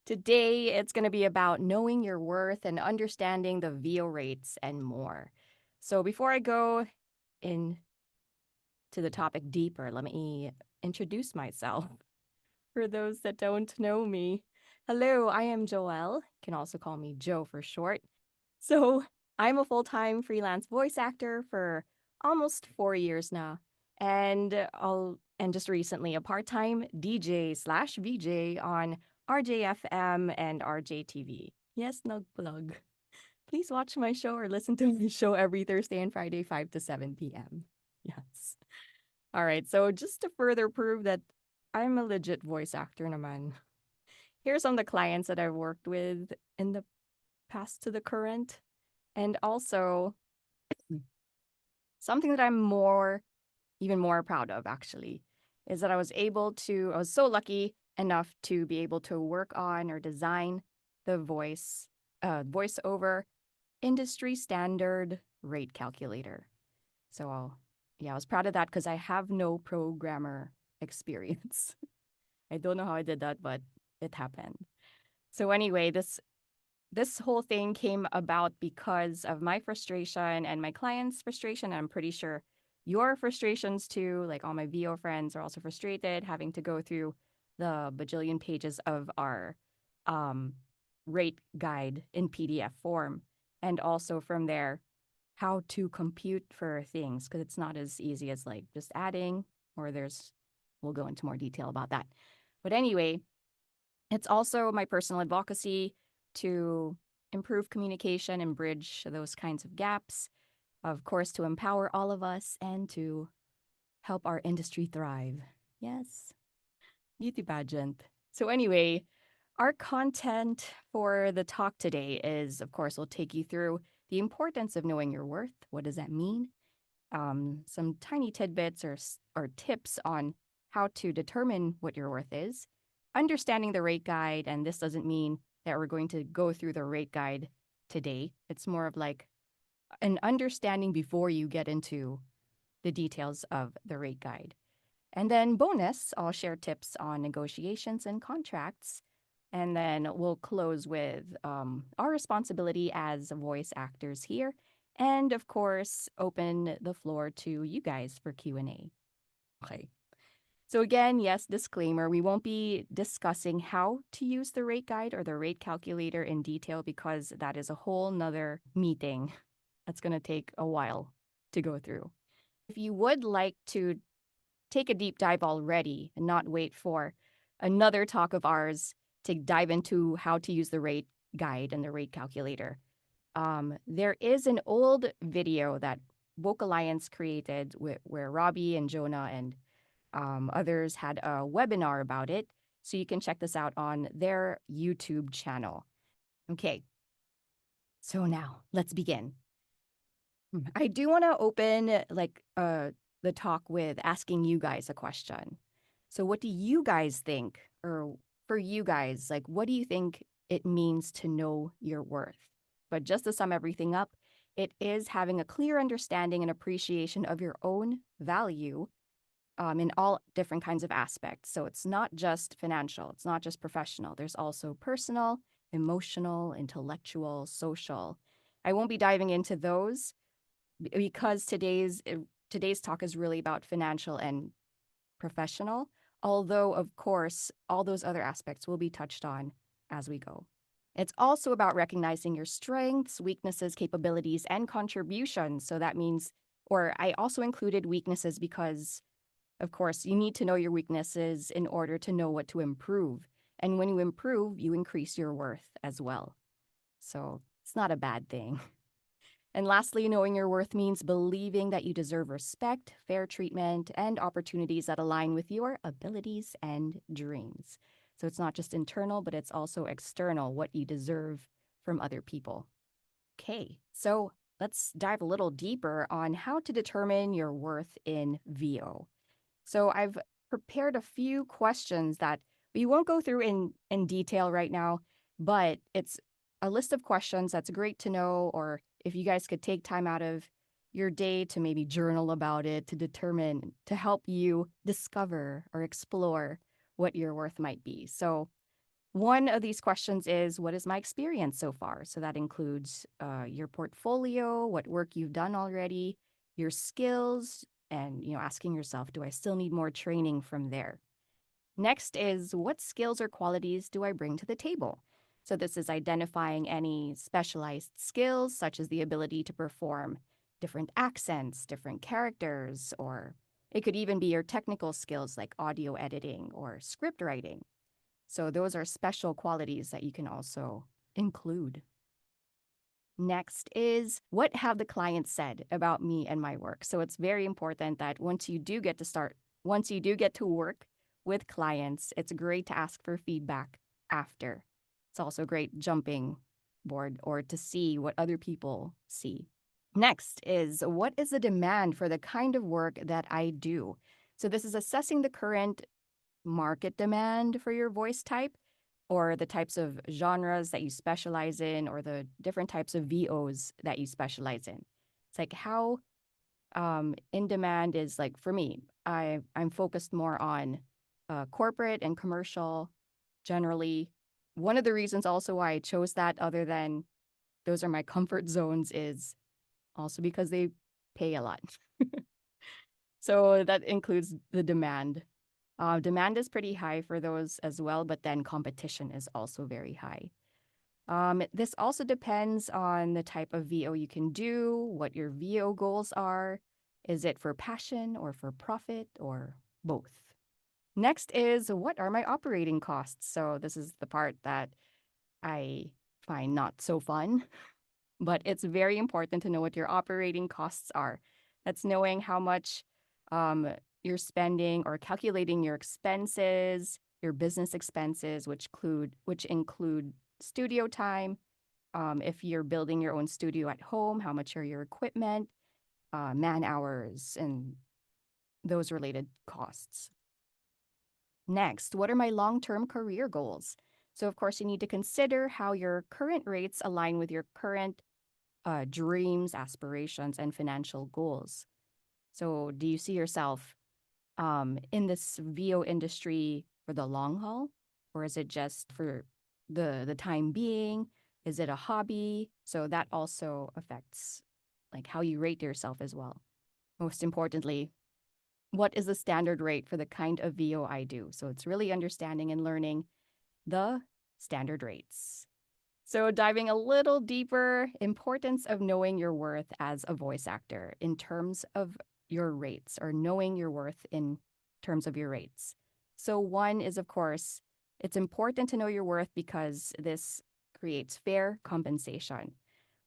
Today, it's going to be about knowing your worth and understanding the VO rates and more. So, before I go into the topic deeper, let me introduce myself for those that don't know me. Hello, I am Joelle. You can also call me Joe for short. So, I'm a full time freelance voice actor for almost 4 years now. And just recently a part time DJ slash VJ on RJFM and RJTV. Yes, no plug. Please watch my show or listen to my show every Thursday and Friday, 5 to 7 p.m. Yes. All right. So, just to further prove that I'm a legit voice actor naman, here's some of the clients that I've worked with in the past to the current. And also, something that even more proud of actually, is that I was so lucky enough to be able to work on or design the voiceover industry standard rate calculator. So, yeah, I was proud of that because I have no programmer experience. I don't know how I did that, but it happened. So anyway, this whole thing came about because of my frustration and my clients' frustration. I'm pretty sure your frustrations too. Like all my VO friends are also frustrated having to go through the bajillion pages of our um, rate guide in PDF form. And also from there, how to compute for things, because it's not as easy as like just adding, or we'll go into more detail about that. But anyway, it's also my personal advocacy to improve communication and bridge those kinds of gaps, of course, to empower all of us and to help our industry thrive. Yes, beauty pageant. So, anyway, our content for the talk today is, of course, we'll take you through the importance of knowing your worth. What does that mean? Some tiny tidbits or tips on how to determine what your worth is, understanding the rate guide. And this doesn't mean that we're going to go through the rate guide today. It's more of like an understanding before you get into the details of the rate guide. And then bonus, I'll share tips on negotiations and contracts. And then we'll close with our responsibility as voice actors here. And of course, open the floor to you guys for Q&A. Okay. So again, yes, disclaimer, we won't be discussing how to use the rate guide or the rate calculator in detail because that is a whole nother meeting that's going to take a while to go through. If you would like to take a deep dive already and not wait for another talk of ours to dive into how to use the rate guide and the rate calculator, there is an old video that Woke Alliance created where Robbie and Jonah and others had a webinar about it. So you can check this out on their YouTube channel. Okay, so now let's begin. I do want to open the talk with asking you guys a question. So what do you guys think, or for you guys, like what do you think it means to know your worth? But just to sum everything up, it is having a clear understanding and appreciation of your own value in all different kinds of aspects. So it's not just financial, it's not just professional. There's also personal, emotional, intellectual, social. I won't be diving into those because today's talk is really about financial and professional, although of course all those other aspects will be touched on as we go. It's also about recognizing your strengths, weaknesses, capabilities, and contributions. So that means, or I also included weaknesses because, of course, you need to know your weaknesses in order to know what to improve. And when you improve, you increase your worth as well. So it's not a bad thing. And lastly, knowing your worth means believing that you deserve respect, fair treatment, and opportunities that align with your abilities and dreams. So it's not just internal, but it's also external, what you deserve from other people. Okay, so let's dive a little deeper on how to determine your worth in VO. So I've prepared a few questions that we won't go through in detail right now, but it's a list of questions that's great to know, or if you guys could take time out of your day to maybe journal about it to help you discover or explore what your worth might be. So One of these questions is, what is my experience so far? So that includes your portfolio, what work you've done already, your skills, and asking yourself, do I still need more training from there? Next is, what skills or qualities do I bring to the table? So this is identifying any specialized skills, such as the ability to perform different accents, different characters, or it could even be your technical skills like audio editing or script writing. So those are special qualities that you can also include. Next is, what have the clients said about me and my work? So it's very important that once you do get to work with clients, it's great to ask for feedback after. It's also great jumping board or to see what other people see. Next is, what is the demand for the kind of work that I do? So this is assessing the current market demand for your voice type or the types of genres that you specialize in or the different types of VOs that you specialize in. It's like how in demand is like for me, I'm focused more on corporate and commercial generally. One of the reasons also why I chose that, other than those are my comfort zones, is also because they pay a lot. So that includes the demand. Demand is pretty high for those as well, but then competition is also very high. This also depends on the type of VO you can do, what your VO goals are. Is it for passion or for profit or both? Next is, what are my operating costs? So this is the part that I find not so fun, but it's very important to know what your operating costs are. That's knowing how much you're spending or calculating your expenses, your business expenses, which include studio time. If you're building your own studio at home, how much are your equipment, man hours, and those related costs. Next, what are my long-term career goals? So, of course, you need to consider how your current rates align with your current dreams, aspirations, and financial goals. So, do you see yourself in this VO industry for the long haul, or is it just for the time being? Is it a hobby? So that also affects like how you rate yourself as well. Most importantly, what is the standard rate for the kind of VO I do? So it's really understanding and learning the standard rates. So, diving a little deeper, importance of knowing your worth as a voice actor in terms of your rates, or knowing your worth in terms of your rates. So, one is, of course, it's important to know your worth because this creates fair compensation,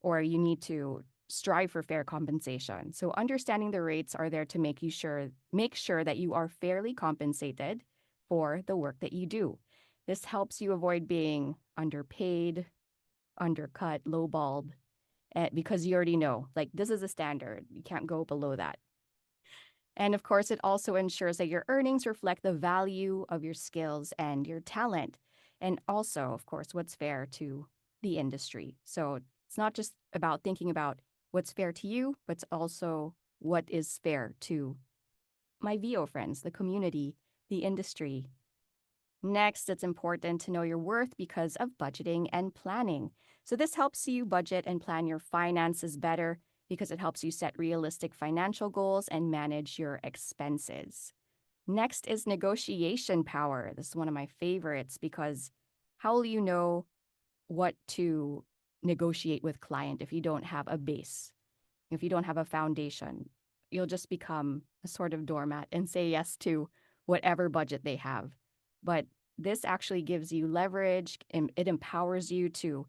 or you need to strive for fair compensation. So, understanding the rates are there to make sure that you are fairly compensated for the work that you do. This helps you avoid being underpaid, undercut, lowballed, because you already know, like, this is a standard. You can't go below that. And of course, it also ensures that your earnings reflect the value of your skills and your talent. And also, of course, what's fair to the industry. So it's not just about thinking about what's fair to you, but it's also what is fair to my VO friends, the community, the industry. Next, it's important to know your worth because of budgeting and planning. So, this helps you budget and plan your finances better because it helps you set realistic financial goals and manage your expenses. Next is negotiation power. This is one of my favorites because how will you know what to negotiate with client if you don't have a base? If you don't have a foundation, you'll just become a sort of doormat and say yes to whatever budget they have. But this actually gives you leverage and it empowers you to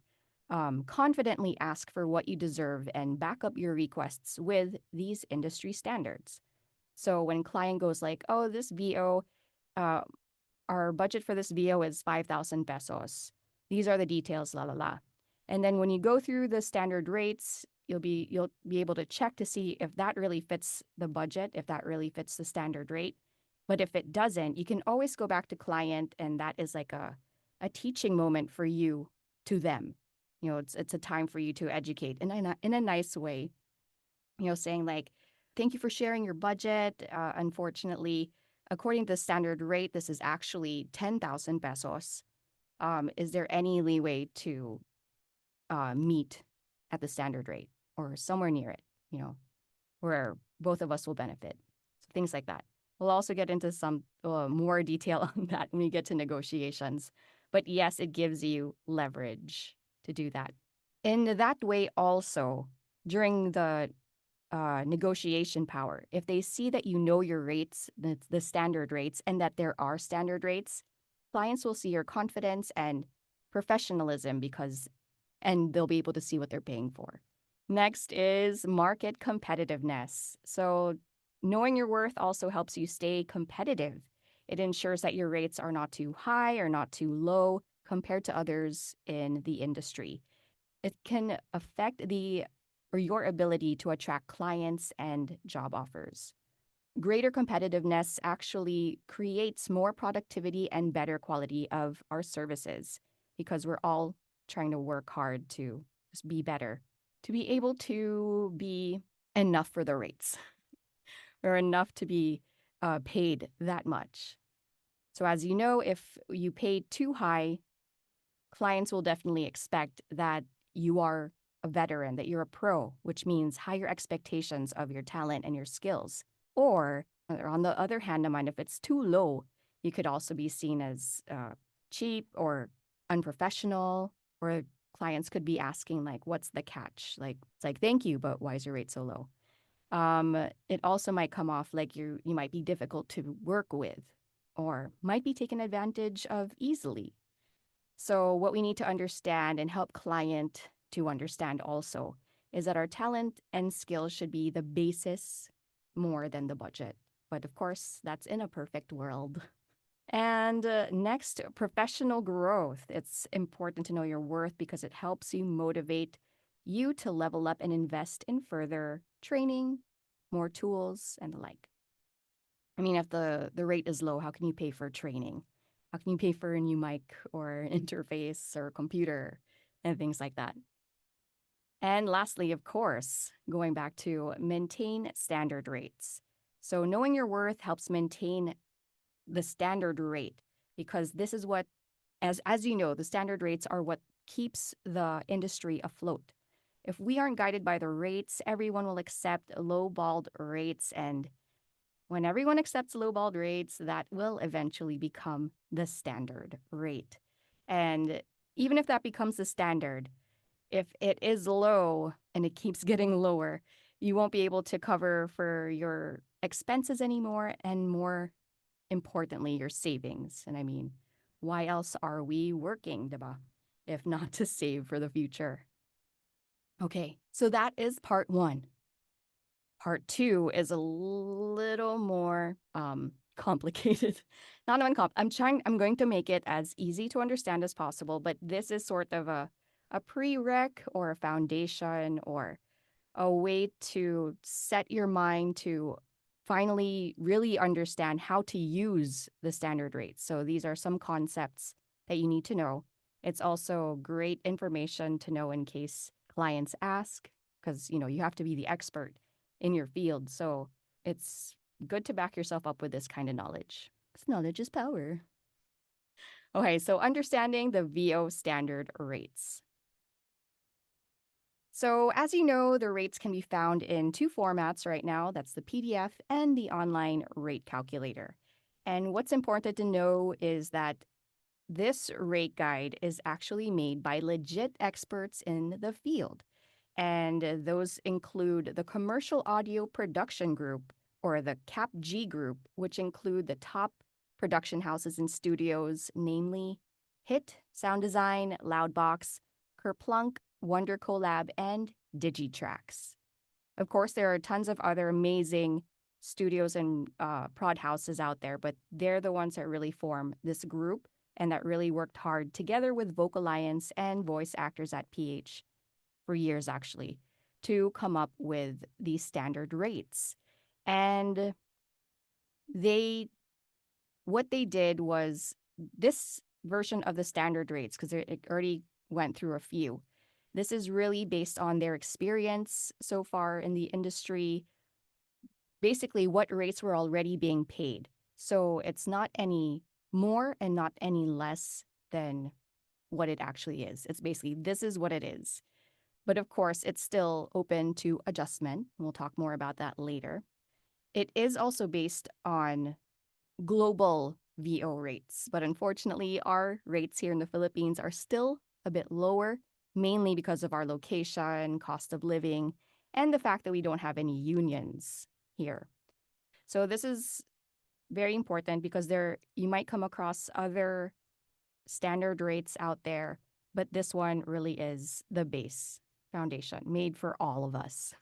confidently ask for what you deserve and back up your requests with these industry standards. So when client goes like, oh, this VO, uh, our budget for this VO is 5,000 pesos. These are the details, la la la. And then when you go through the standard rates, you'll be able to check to see if that really fits the budget, if that really fits the standard rate. But if it doesn't, you can always go back to client, and that is like a teaching moment for you to them. It's a time for you to educate in a nice way. Saying like, thank you for sharing your budget. Unfortunately, according to the standard rate, this is actually 10,000 pesos. Is there any leeway to meet at the standard rate or somewhere near it, you know, where both of us will benefit? So things like that. We'll also get into some more detail on that when we get to negotiations. But yes, it gives you leverage to do that. In that way, also, during the negotiation power, if they see that you know your rates, the standard rates, and that there are standard rates, clients will see your confidence and professionalism and they'll be able to see what they're paying for. Next is market competitiveness. So, knowing your worth also helps you stay competitive. It ensures that your rates are not too high or not too low compared to others in the industry. It can affect your ability to attract clients and job offers. Greater competitiveness actually creates more productivity and better quality of our services because we're all trying to work hard to just be better, to be able to be enough for the rates or enough to be paid that much. So, as you know, if you pay too high, clients will definitely expect that you are a veteran, that you're a pro, which means higher expectations of your talent and your skills. Or on the other hand, naman, if it's too low, you could also be seen as cheap or unprofessional, or clients could be asking, like, what's the catch? Like, it's like, thank you, but why is your rate so low? It also might come off like you might be difficult to work with or might be taken advantage of easily. So, what we need to understand and help client to understand also is that our talent and skills should be the basis more than the budget. But of course, that's in a perfect world. And next, professional growth. It's important to know your worth because it helps you motivate you to level up and invest in further training, more tools, and the like. I mean, if the rate is low, how can you pay for training? How can you pay for a new mic or an interface or a computer and things like that? And lastly, of course, going back to maintain standard rates. So knowing your worth helps maintain the standard rate because this is what, as you know, the standard rates are what keeps the industry afloat. If we aren't guided by the rates, everyone will accept low-balled rates, and when everyone accepts low-balled rates, that will eventually become the standard rate. And even if that becomes the standard, if it is low and it keeps getting lower, you won't be able to cover for your expenses anymore, and more importantly, your savings. And I mean, why else are we working, diba? If not to save for the future. Okay, so that is part one. Part two is a little more complicated. Not I'm going to make it as easy to understand as possible, but this is sort of a prereq or a foundation or a way to set your mind to finally really understand how to use the standard rates. So these are some concepts that you need to know. It's also great information to know in case clients ask, because you have to be the expert in your field. So it's good to back yourself up with this kind of knowledge, because knowledge is power. Okay, so understanding the VO standard rates. So, as you know, the rates can be found in two formats right now. That's the PDF and the online rate calculator. And what's important to know is that this rate guide is actually made by legit experts in the field. And those include the Commercial Audio Production Group, or the CAPG Group, which include the top production houses and studios, namely HIT, Sound Design, Loudbox, Kerplunk, Wonder Collab, and Digitrax. Of course, there are tons of other amazing studios and prod houses out there, but they're the ones that really form this group and that really worked hard together with Vocal Alliance and voice actors at PH for years, actually, to come up with these standard rates. And what they did was this version of the standard rates, because it already went through a few. This is really based on their experience so far in the industry, basically what rates were already being paid. So it's not any more and not any less than what it actually is. It's basically, this is what it is. But of course, it's still open to adjustment. We'll talk more about that later. It is also based on global VO rates, but unfortunately, our rates here in the Philippines are still a bit lower, mainly because of our location, cost of living, and the fact that we don't have any unions here. So this is very important because there you might come across other standard rates out there, but this one really is the base foundation made for all of us.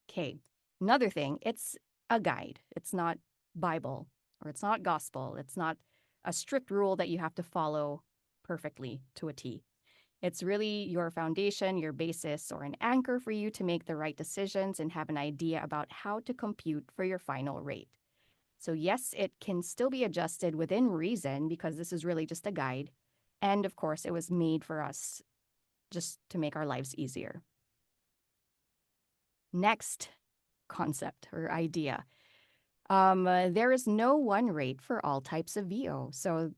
Okay, another thing, it's a guide. It's not Bible or it's not gospel. It's not a strict rule that you have to follow perfectly to a T. It's really your foundation, your basis, or an anchor for you to make the right decisions and have an idea about how to compute for your final rate. So, yes, it can still be adjusted within reason because this is really just a guide. And of course, it was made for us just to make our lives easier. Next concept or idea. There is no one rate for all types of VO. So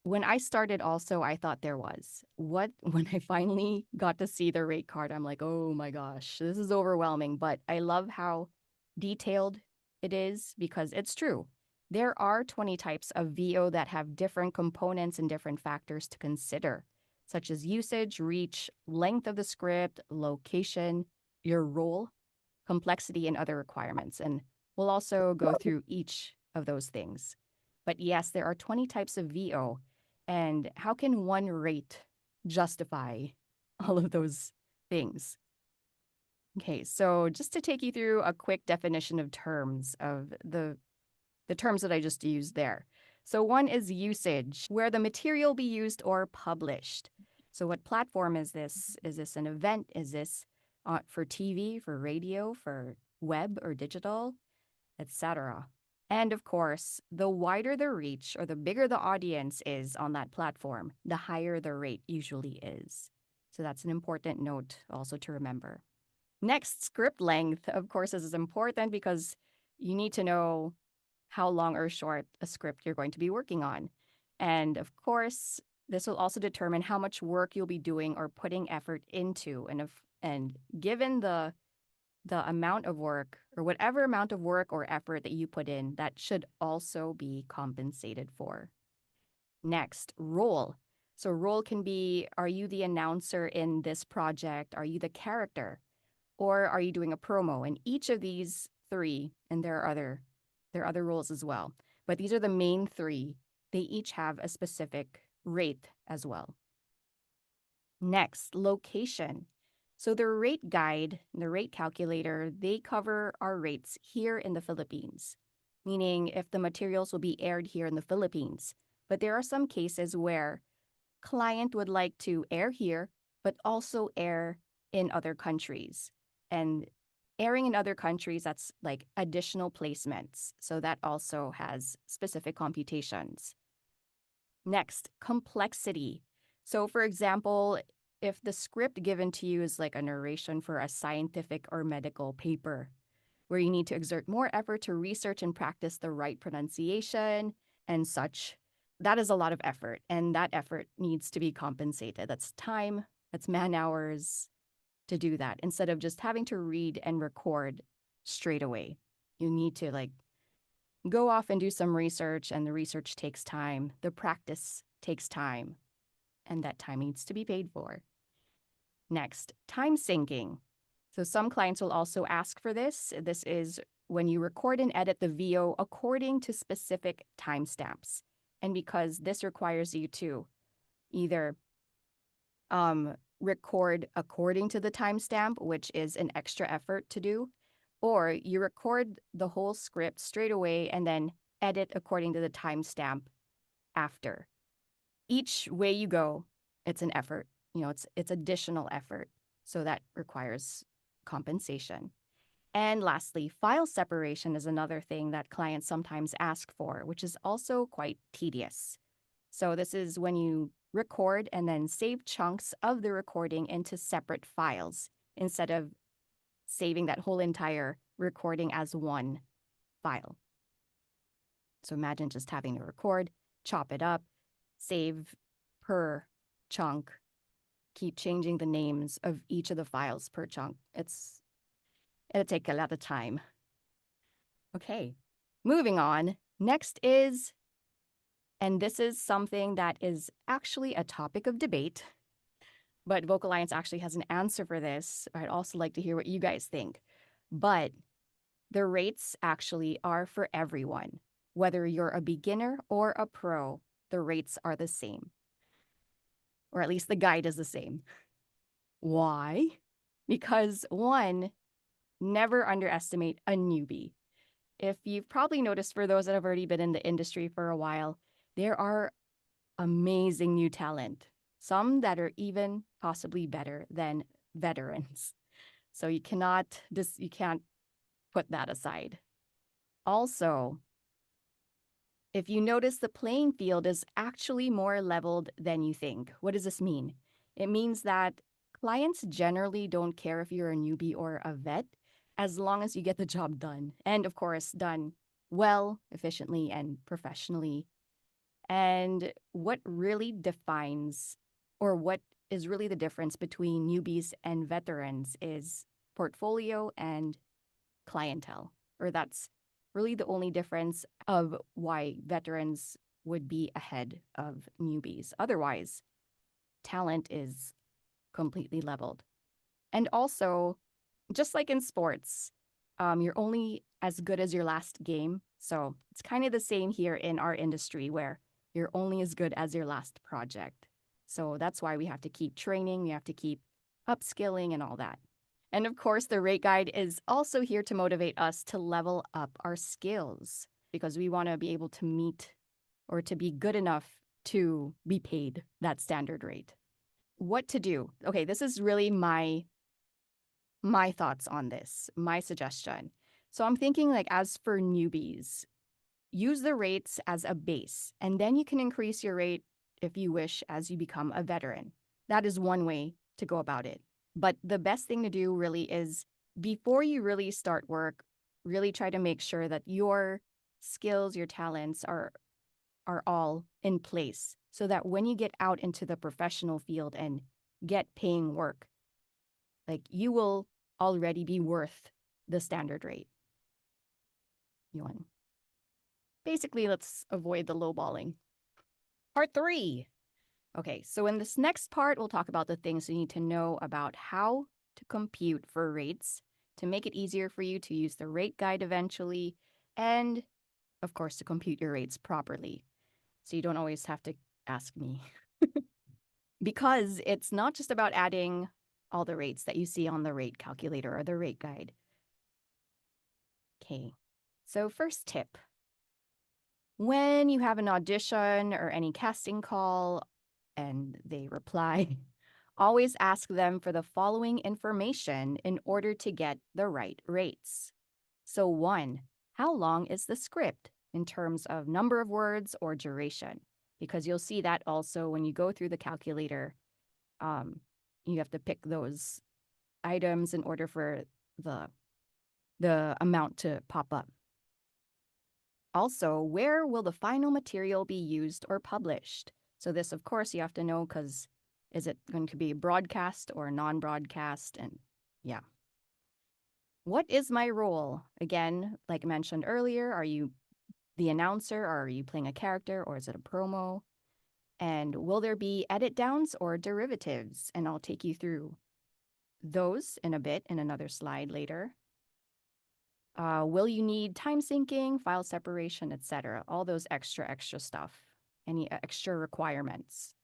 when I started also, I thought there was. When I finally got to see the rate card, I'm like, oh my gosh, this is overwhelming. But I love how detailed it is because it's true. There are 20 types of VO that have different components and different factors to consider, such as usage, reach, length of the script, location, your role, complexity, and other requirements. And we'll also go through each of those things. But yes, there are 20 types of VO. And how can one rate justify all of those things? Okay, so just to take you through a quick definition of terms of the terms that I just used there. So one is usage, where the material be used or published. So what platform is this? Is this an event? Is this for TV, for radio, for web or digital, etc.? And of course, the wider the reach or the bigger the audience is on that platform, the higher the rate usually is. So that's an important note also to remember. Next, script length, of course, is important because you need to know how long or short a script you're going to be working on. And of course, this will also determine how much work you'll be doing or putting effort into. And given the amount of work or whatever amount of work or effort that you put in, that should also be compensated for. Next, role. So role can be, are you the announcer in this project? Are you the character? Or are you doing a promo? And each of these three, and there are other roles as well, but these are the main three. They each have a specific rate as well. Next, location. So the rate guide, the rate calculator, they cover our rates here in the Philippines, meaning if the materials will be aired here in the Philippines. But there are some cases where client would like to air here, but also air in other countries. And airing in other countries, that's like additional placements. So that also has specific computations. Next, complexity. So for example, if the script given to you is like a narration for a scientific or medical paper, where you need to exert more effort to research and practice the right pronunciation and such, that is a lot of effort, and that effort needs to be compensated. That's time, that's man hours to do that, instead of just having to read and record straight away. You need to like go off and do some research, and the research takes time. The practice takes time, and that time needs to be paid for. Next, time syncing. So some clients will also ask for this. This is when you record and edit the VO according to specific timestamps. And because this requires you to either record according to the timestamp, which is an extra effort to do, or you record the whole script straight away and then edit according to the timestamp after. Each way you go, it's an effort. You know, it's additional effort. So that requires compensation. And lastly, file separation is another thing that clients sometimes ask for, which is also quite tedious. So this is when you record and then save chunks of the recording into separate files instead of saving that whole entire recording as one file. So imagine just having to record, chop it up, save per chunk, keep changing the names of each of the files per chunk. It'll take a lot of time. Okay, moving on. Next is, and this is something that is actually a topic of debate, but Vocal Alliance actually has an answer for this. I'd also like to hear what you guys think. But the rates actually are for everyone. Whether you're a beginner or a pro, the rates are the same. Or at least the guide is the same. Why? Because one, never underestimate a newbie. If you've probably noticed, for those that have already been in the industry for a while, there are amazing new talent, some that are even possibly better than veterans. So you can't put that aside. Also, if you notice, the playing field is actually more leveled than you think. What does this mean? It means that clients generally don't care if you're a newbie or a vet, as long as you get the job done. And of course, done well, efficiently, and professionally. And what really defines, or what is really the difference between newbies and veterans, is portfolio and clientele. Or that's really the only difference of why veterans would be ahead of newbies. Otherwise, talent is completely leveled. And also, just like in sports, you're only as good as your last game. So it's kind of the same here in our industry, where you're only as good as your last project. So that's why we have to keep training, we have to keep upskilling and all that. And of course, the rate guide is also here to motivate us to level up our skills, because we want to be able to meet, or to be good enough to be paid that standard rate. What to do? Okay, this is really my thoughts on this, my suggestion. So I'm thinking, like, as for newbies, use the rates as a base, and then you can increase your rate if you wish as you become a veteran. That is one way to go about it. But the best thing to do really is, before you really start work, really try to make sure that your skills, your talents are all in place, so that when you get out into the professional field and get paying work, like, you will already be worth the standard rate. Yuan. Basically, let's avoid the lowballing. Part 3. Okay, so in this next part, we'll talk about the things you need to know about how to compute for rates, to make it easier for you to use the rate guide eventually, and of course, to compute your rates properly, so you don't always have to ask me. Because it's not just about adding all the rates that you see on the rate calculator or the rate guide. Okay, so first tip. When you have an audition or any casting call and they reply, always ask them for the following information in order to get the right rates. So 1, how long is the script in terms of number of words or duration? Because you'll see that also when you go through the calculator, you have to pick those items in order for the amount to pop up. Also, where will the final material be used or published? So this, of course, you have to know, because is it going to be broadcast or non-broadcast? And yeah. What is my role? Again, like I mentioned earlier, are you the announcer, or are you playing a character, or is it a promo? And will there be edit downs or derivatives? And I'll take you through those in a bit in another slide later. Will you need time syncing, file separation, etc.? All those extra stuff, any extra requirements.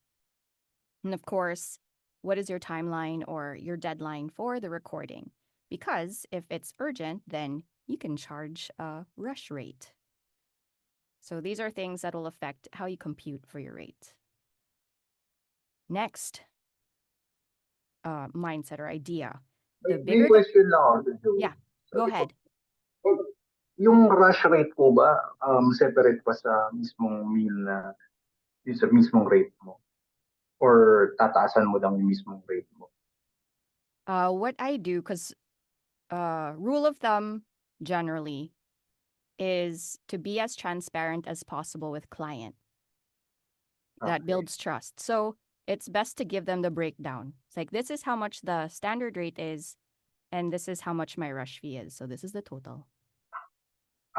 And of course, what is your timeline or your deadline for the recording? Because if it's urgent, then you can charge a rush rate. So these are things that will affect how you compute for your rate. Next, mindset or idea. The May bigger the... question lang ako dun, Joey. Yeah, go Sabi ko, ahead. yung rush rate po ba, separate pa sa mismong meal na, yung sa mismong rate mo? Or tataasan mo lang yung mismong rate mo? What I do, because rule of thumb generally is to be as transparent as possible with client. that Okay. builds trust. So it's best to give them the breakdown. It's like, this is how much the standard rate is, and this is how much my rush fee is. So this is the total.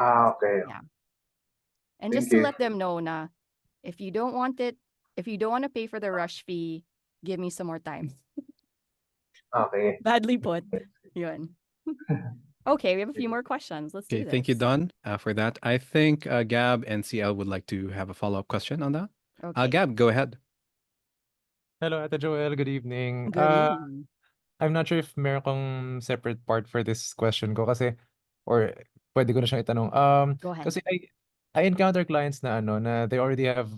Okay. Yeah. And just Thank to you. let them know na, if you don't want it, if you don't want to pay for the rush fee, give me some more time. Okay. Badly put. Yun. Okay, we have a few more questions. Let's Okay, do thank you, this. Don, for that. I think Gab and CL would like to have a follow-up question on that. Okay. Gab, go ahead. Hello, Ate Joel. Good evening. Good evening. I'm not sure if meron kang separate part for this question ko kasi or pwede ko na siyang itanong. Go ahead. Kasi I encounter clients na ano na they already have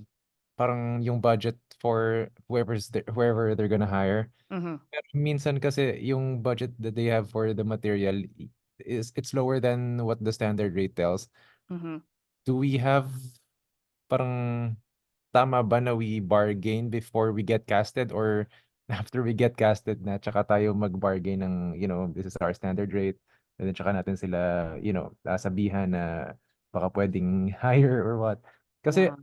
parang yung budget for whoever they're gonna hire. Mm-hmm. Pero minsan kasi yung budget that they have for the material is it's lower than what the standard rate tells. Mm-hmm. Do we have parang tama ba na we bargain before we get casted or after we get casted na tsaka tayo mag-bargain ng, this is our standard rate and then tsaka natin sila, sabihan na baka pwedeng higher or what. Kasi Yeah.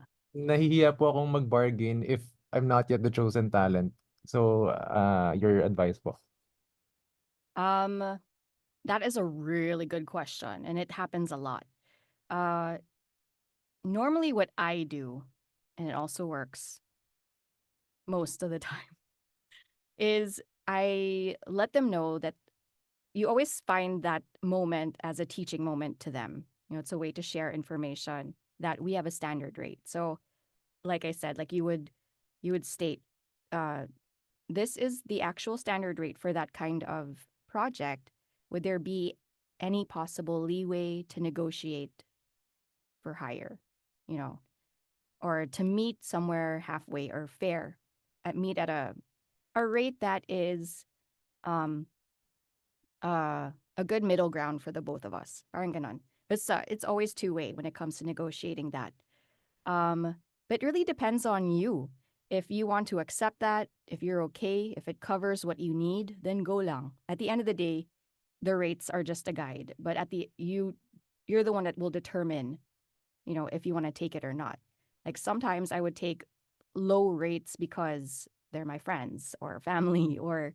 nahihiya po akong mag-bargain if I'm not yet the chosen talent. So, your advice po. Um, that is a really good question, and it happens a lot. Uh, Normally, what I do, and it also works most of the time, is I let them know that you always find that moment as a teaching moment to them. It's a way to share information that we have a standard rate. So, like I said, like you would state, uh, this is the actual standard rate for that kind of project. Would there be any possible leeway to negotiate for higher, you know, or to meet somewhere halfway or fair, meet at a rate that is um a good middle ground for the both of us. Parang ganon. It's always two-way when it comes to negotiating that. Um, but it really depends on you. If you want to accept that, if you're okay, if it covers what you need, then go lang. At the end of the day, the rates are just a guide. But you're the one that will determine, if you want to take it or not. Like sometimes I would take low rates because they're my friends or family or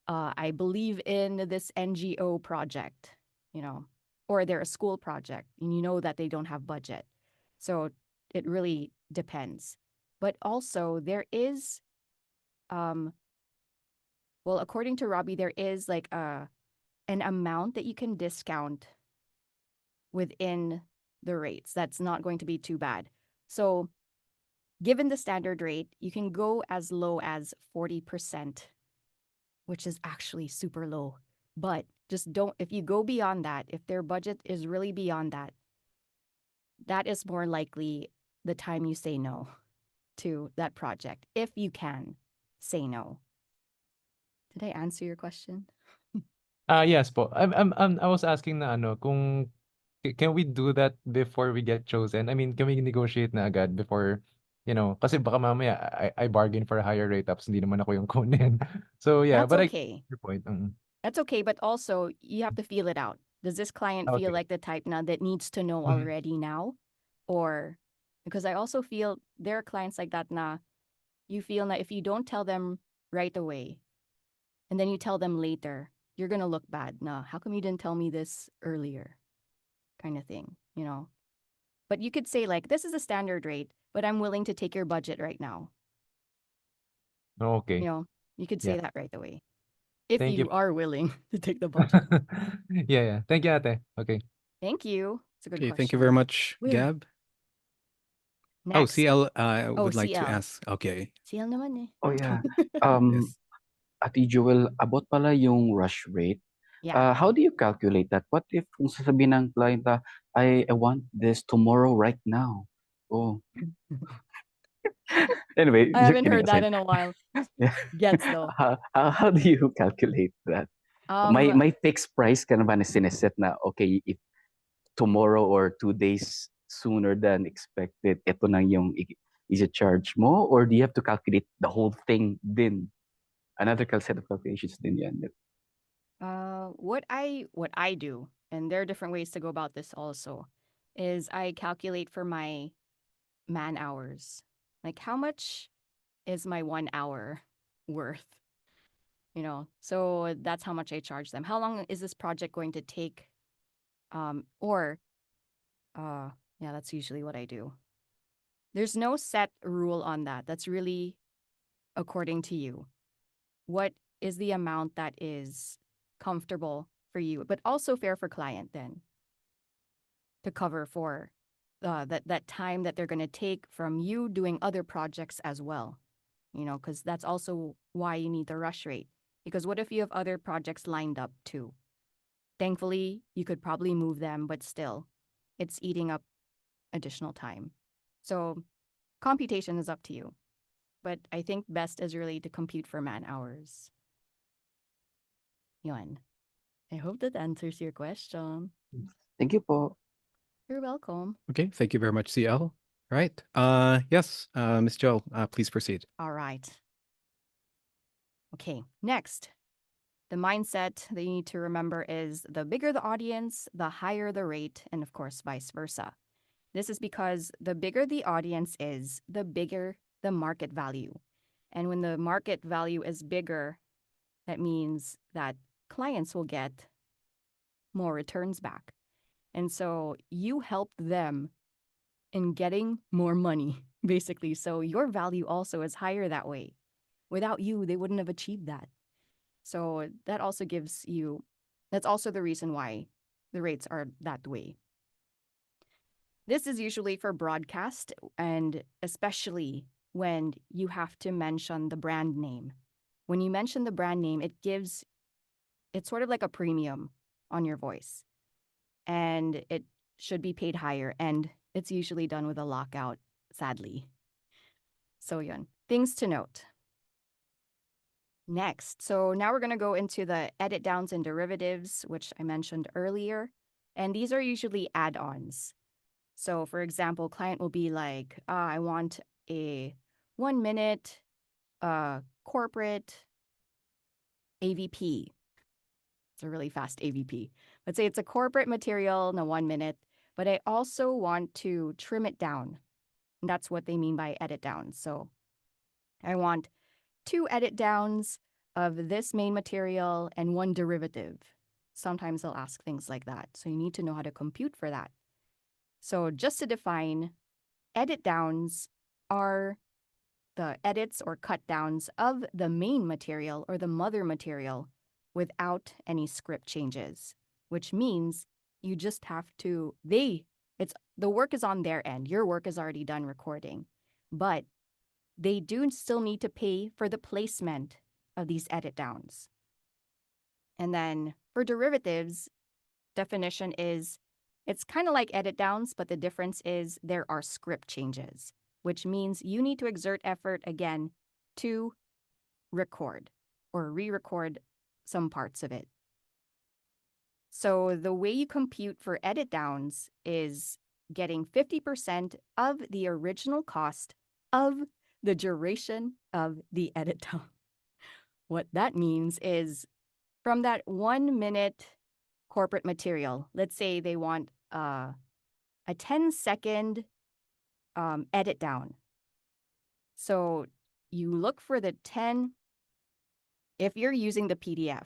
I believe in this NGO project, or they're a school project and you know that they don't have budget. So it really depends. But also, there is, um, well, according to Robbie, there is like an amount that you can discount within the rates. That's not going to be too bad. So, given the standard rate, you can go as low as 40%, which is actually super low. But just don't, if you go beyond that, if their budget is really beyond that, that is more likely the time you say no to that project, if you can say no. Did I answer your question? Yes po. I was asking na ano, kung can we do that before we get chosen? I mean, can we negotiate na agad before, kasi baka mamaya I bargain for a higher rate tapos hindi naman ako yung kunin. So yeah, That's but I okay. your point. That's okay, but also you have to feel it out. Does this client feel Okay. like the type now that needs to know Mhm. already now? Or because I also feel there are clients like that na you feel that if you don't tell them right away and then you tell them later, you're gonna look bad. Nah, how come you didn't tell me this earlier? Kind of thing. But you could say like, this is a standard rate, but I'm willing to take your budget right now. You Okay. know, you could say Yeah. that right away. If Thank you. you are willing to take the budget. Yeah, yeah. Thank you, ate. Okay. Thank you. It's a good Okay, thank you very question. much, Woo. Gab. Oh, Next. CL Oh, would like to CL. ask. Okay, CL naman eh. Oh yeah. Um, yes. Ate Joel, about pala yung rush rate. Yeah. How do you calculate that? What if kung sasabihin ng client na, I want this tomorrow right now? Oh, anyway, I just haven't kidding heard that aside. in a while. Yeah. Gets though. How do you calculate that? May Um, may fixed price ka na ba na sineset na okay if tomorrow or 2 days sooner than expected, ito na yung i-charge mo, or do you have to calculate the whole thing din? Another set of calculations din yan. what I do, and there are different ways to go about this also, is I calculate for my man hours. Like, how much is my 1 hour worth? So that's how much I charge them. How long is this project going to take? Or, yeah, that's usually what I do. There's no set rule on that. That's really according to you. What is the amount that is comfortable for you, but also fair for client then to cover for that time that they're going to take from you doing other projects as well, because that's also why you need the rush rate. Because what if you have other projects lined up too? Thankfully, you could probably move them, but still, it's eating up additional time. So computation is up to you. But I think best is really to compute for man hours. Yun. I hope that answers your question. Thank you po. You're welcome. Okay, thank you very much, CL. Right. Yes, Miss Joe, please proceed. All right. Okay, next. The mindset that you need to remember is the bigger the audience, the higher the rate, and of course, vice versa. This is because the bigger the audience is, the bigger the market value. And when the market value is bigger, that means that clients will get more returns back. And so you help them in getting more money, basically. So your value also is higher that way. Without you, they wouldn't have achieved that. So that also gives you, that's also the reason why the rates are that way. This is usually for broadcast, and especially when you have to mention the brand name. When you mention the brand name, it's sort of like a premium on your voice, and it should be paid higher, and it's usually done with a lockout, sadly. So yun, things to note. Next, so now we're going to go into the edit downs and derivatives, which I mentioned earlier. And these are usually add-ons. So for example, client will be like, I want a 1 minute corporate AVP. It's a really fast AVP. Let's say it's a corporate material in a 1 minute, but I also want to trim it down. And that's what they mean by edit downs. So I want 2 edit downs of this main material and 1 derivative. Sometimes they'll ask things like that. So you need to know how to compute for that. So just to define, edit downs are the edits or cut downs of the main material or the mother material without any script changes, which means you just have to, the work is on their end. Your work is already done recording, but they do still need to pay for the placement of these edit downs. And then for derivatives, definition is it's kind of like edit downs, but the difference is there are script changes, which means you need to exert effort again to record or re-record some parts of it. So the way you compute for edit downs is getting 50% of the original cost of the duration of the edit down. What that means is from that 1 minute corporate material, let's say they want a 10-second edit down. So you look for the 10, if you're using the PDF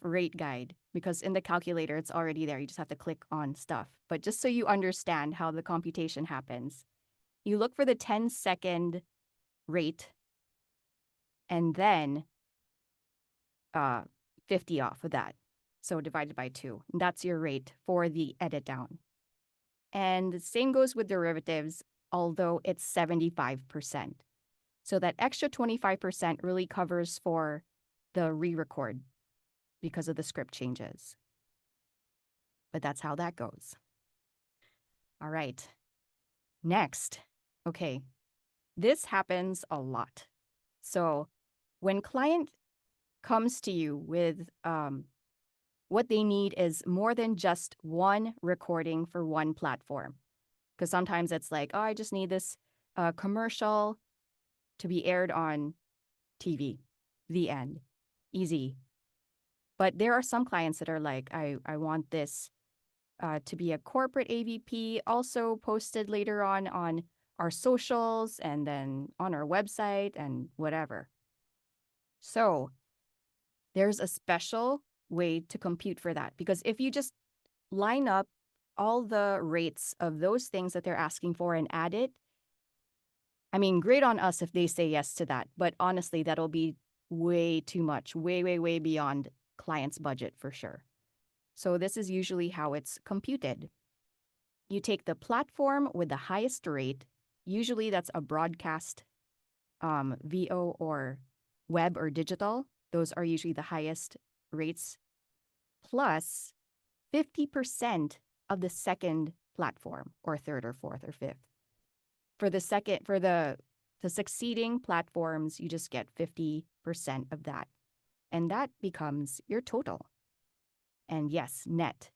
rate guide, because in the calculator, it's already there. You just have to click on stuff. But just so you understand how the computation happens, you look for the 10-second rate and then 50 off of that. So divided by 2. And that's your rate for the edit down. And the same goes with derivatives, although it's 75%. So that extra 25% really covers for the re-record because of the script changes. But that's how that goes. All right. Next. Okay. This happens a lot. So when client comes to you with what they need is more than just one recording for one platform. Because sometimes it's like, oh, I just need this commercial to be aired on TV. The end. Easy. But there are some clients that are like, I want this to be a corporate AVP, also posted later on our socials and then on our website and whatever. So there's a special way to compute for that, because if you just line up all the rates of those things that they're asking for and add it, I mean, great on us if they say yes to that. But honestly, that'll be way too much, way, way, way beyond client's budget for sure. So this is usually how it's computed. You take the platform with the highest rate. Usually that's a broadcast, VO or web or digital. Those are usually the highest rates, plus 50% of the second platform, or third or fourth or fifth. For the succeeding platforms, you just get 50% of that. And that becomes your total. And yes, net.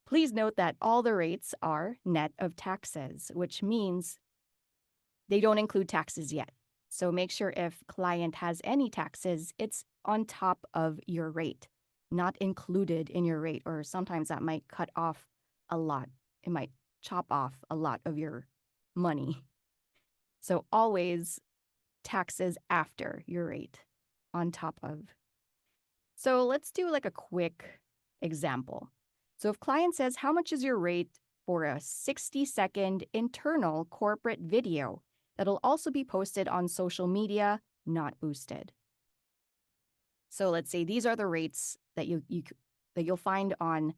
Please note that all the rates are net of taxes, which means they don't include taxes yet. So make sure if client has any taxes, it's on top of your rate, not included in your rate, or sometimes that might cut off a lot. It might chop off a lot of your money. So always taxes after your rate, on top of. So let's do like a quick example. So if client says, how much is your rate for a 60-second internal corporate video that'll also be posted on social media, not boosted? So let's say these are the rates that you'll find on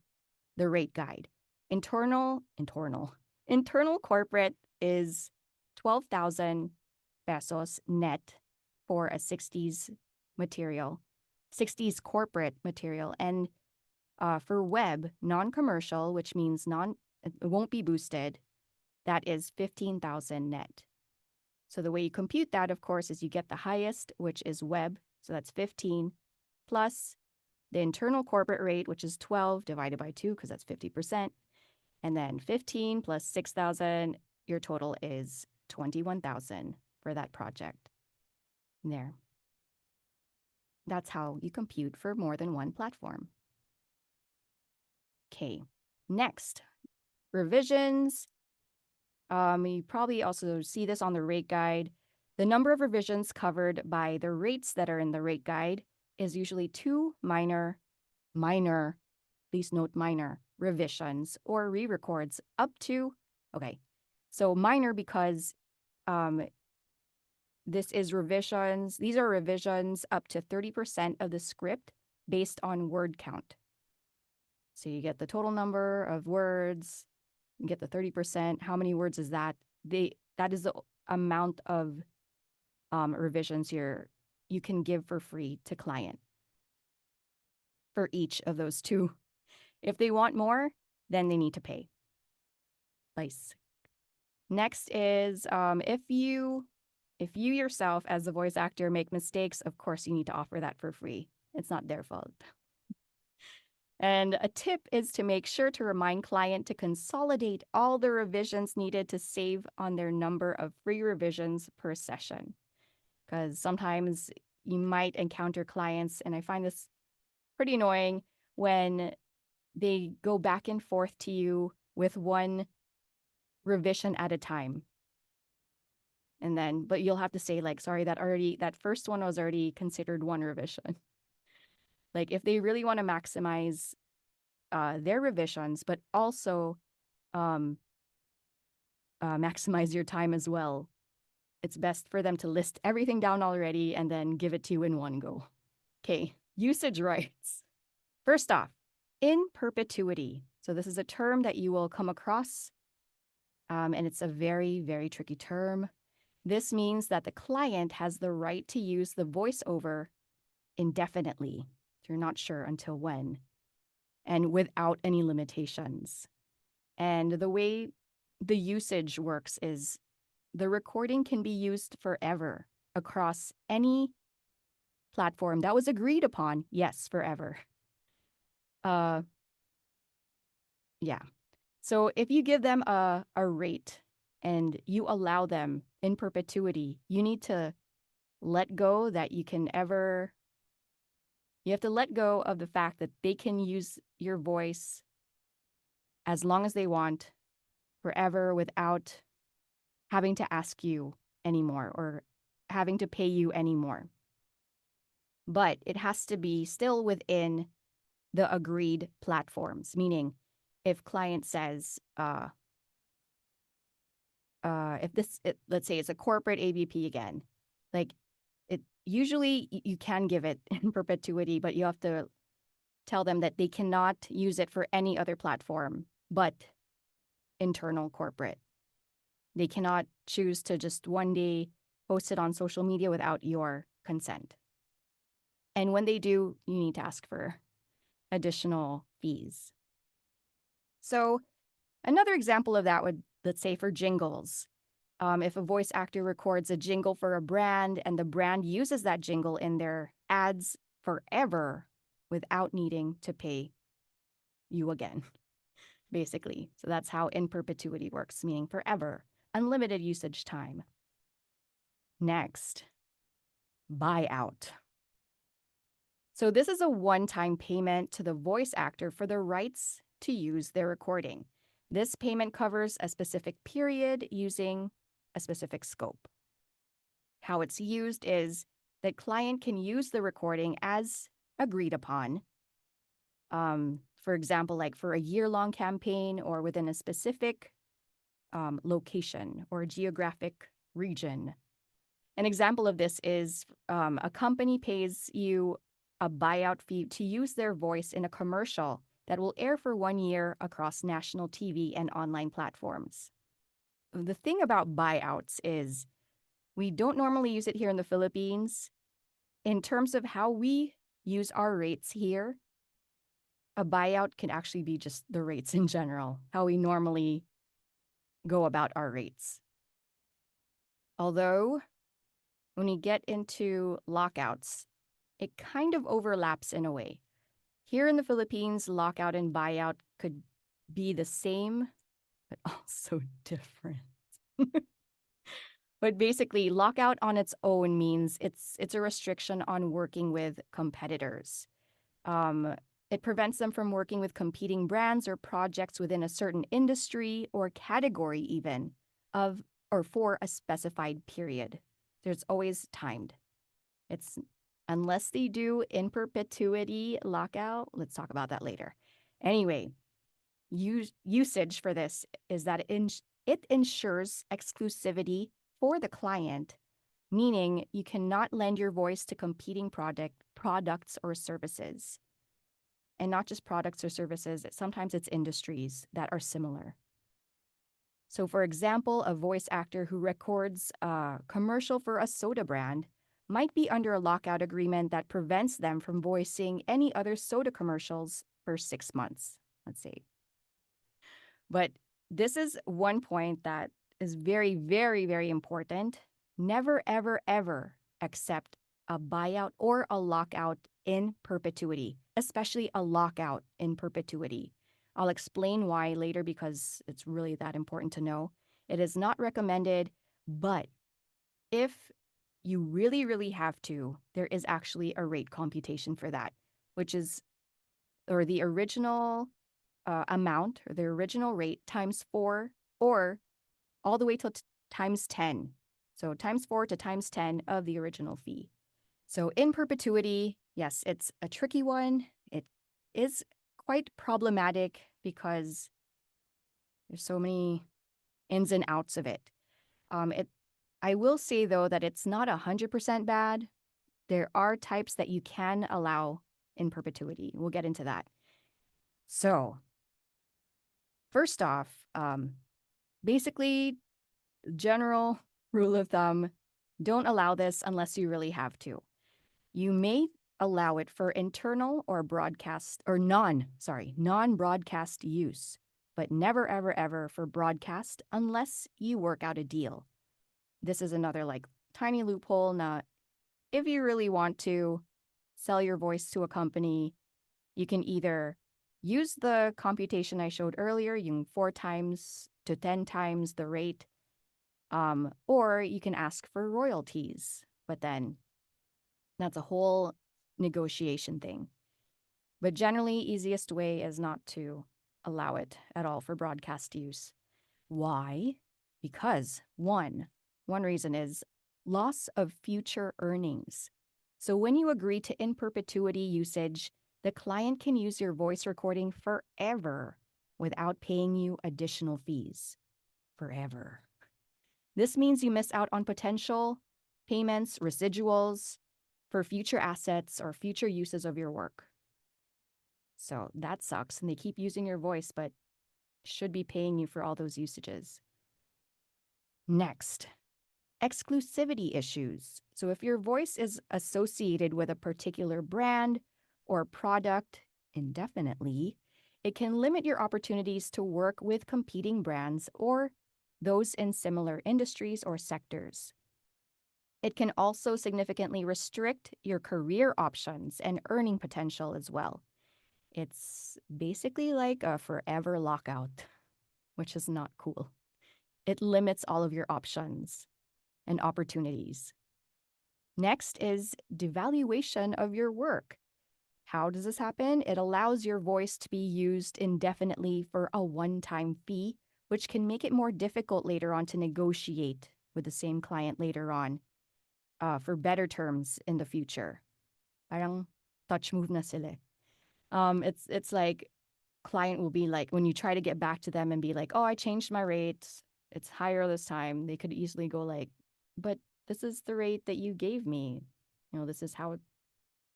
the rate guide. Internal corporate is 12,000 pesos net for a 60s corporate material. And for web, non-commercial, which means it won't be boosted, that is 15,000 net. So the way you compute that, of course, is you get the highest, which is web. So that's 15, plus the internal corporate rate, which is 12 divided by 2, because that's 50%. And then 15 plus 6,000, your total is 21,000 for that project. There. That's how you compute for more than one platform. Okay, next, revisions. You probably also see this on the rate guide. The number of revisions covered by the rates that are in the rate guide is usually 2 minor, please note minor, revisions or re-records up to, okay, so minor because these are revisions up to 30% of the script based on word count. So you get the total number of words, you get the 30%. How many words is that? That is the amount of revisions you can give for free to client for each of those two. If they want more, then they need to pay. Nice. Next is if you yourself as the voice actor make mistakes, of course you need to offer that for free. It's not their fault. And a tip is to make sure to remind client to consolidate all the revisions needed to save on their number of free revisions per session. Because sometimes you might encounter clients, and I find this pretty annoying, when they go back and forth to you with one revision at a time. And then, but you'll have to say like, sorry, that first one was already considered one revision. Like if they really want to maximize their revisions, but also maximize your time as well, it's best for them to list everything down already and then give it to you in one go. Okay, usage rights. First off, in perpetuity. So this is a term that you will come across, and it's a very, very tricky term. This means that the client has the right to use the voiceover indefinitely. You're not sure until when, and without any limitations. And the way the usage works is the recording can be used forever across any platform that was agreed upon. Yes, forever. Yeah. So if you give them a rate and you allow them in perpetuity, you need to let go that you have to let go of the fact that they can use your voice as long as they want, forever, without having to ask you anymore or having to pay you anymore. But it has to be still within the agreed platforms, meaning if client says, if let's say it's a corporate ABP again, like it usually you can give it in perpetuity, but you have to tell them that they cannot use it for any other platform but internal corporate. They cannot choose to just one day post it on social media without your consent. And when they do, you need to ask for additional fees. So another example of that would, let's say for jingles, if a voice actor records a jingle for a brand and the brand uses that jingle in their ads forever without needing to pay you again, basically. So that's how in perpetuity works, meaning forever, unlimited usage time. Next, buyout. So this is a one-time payment to the voice actor for the rights to use their recording. This payment covers a specific period using a specific scope. How it's used is that client can use the recording as agreed upon. For example, like for a year-long campaign or within a specific location or geographic region. An example of this is a company pays you a buyout fee to use their voice in a commercial that will air for 1 year across national TV and online platforms. The thing about buyouts is we don't normally use it here in the Philippines. In terms of how we use our rates here, a buyout can actually be just the rates in general, how we normally go about our rates. Although, when we get into lockouts, it kind of overlaps in a way. Here in the Philippines, lockout and buyout could be the same, but also different. But basically, lockout on its own means it's a restriction on working with competitors. It prevents them from working with competing brands or projects within a certain industry or category even of or for a specified period. There's always timed. It's unless they do in perpetuity lockout. Let's talk about that later. Anyway, usage for this is that it ensures exclusivity for the client, meaning you cannot lend your voice to competing products or services. And not just products or services, sometimes it's industries that are similar. So for example, a voice actor who records a commercial for a soda brand might be under a lockout agreement that prevents them from voicing any other soda commercials for 6 months, let's say. But this is one point that is very, very, very important. Never, ever, ever accept a buyout or a lockout in perpetuity, especially a lockout in perpetuity. I'll explain why later because it's really that important to know. It is not recommended, but if you really, really have to, there is actually a rate computation for that, which is, or the original amount or the original rate times 4 or all the way till times 10. So times 4 to times 10 of the original fee. So in perpetuity, yes, it's a tricky one. It is quite problematic because there's so many ins and outs of it. I will say, though, that it's not 100% bad. There are types that you can allow in perpetuity. We'll get into that. So, first off, basically, general rule of thumb, don't allow this unless you really have to. You may allow it for internal or broadcast or non-broadcast use, but never, ever, ever for broadcast unless you work out a deal. This is another like tiny loophole. Now, if you really want to sell your voice to a company, you can either use the computation I showed earlier, you can 4 times to 10 times the rate, or you can ask for royalties, but then that's a whole negotiation thing. But generally, easiest way is not to allow it at all for broadcast use. Why? Because one reason is loss of future earnings. So when you agree to in perpetuity usage, the client can use your voice recording forever without paying you additional fees. Forever. This means you miss out on potential payments, residuals for future assets or future uses of your work. So that sucks. And they keep using your voice, but should be paying you for all those usages. Next, exclusivity issues. So if your voice is associated with a particular brand or product indefinitely, it can limit your opportunities to work with competing brands or those in similar industries or sectors. It can also significantly restrict your career options and earning potential as well. It's basically like a forever lockout, which is not cool. It limits all of your options and opportunities. Next is devaluation of your work. How does this happen? It allows your voice to be used indefinitely for a one-time fee, which can make it more difficult later on to negotiate with the same client later on for better terms in the future. Parang touch move na sila. It's like client will be like, when you try to get back to them and be like, oh, I changed my rates, it's higher this time, they could easily go like, but this is the rate that you gave me. This is how,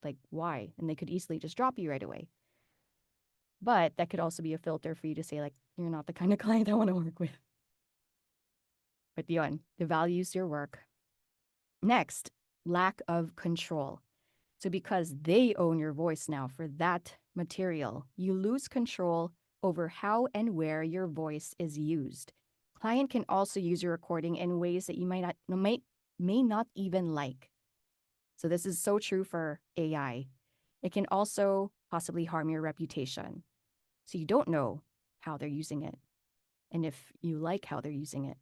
like, why? And they could easily just drop you right away. But that could also be a filter for you to say, like, you're not the kind of client I want to work with. But yun, devalues your work. Next, lack of control. So because they own your voice now for that material, you lose control over how and where your voice is used. Client can also use your recording in ways that you may not even like. So this is so true for AI. It can also possibly harm your reputation. So you don't know how they're using it and if you like how they're using it.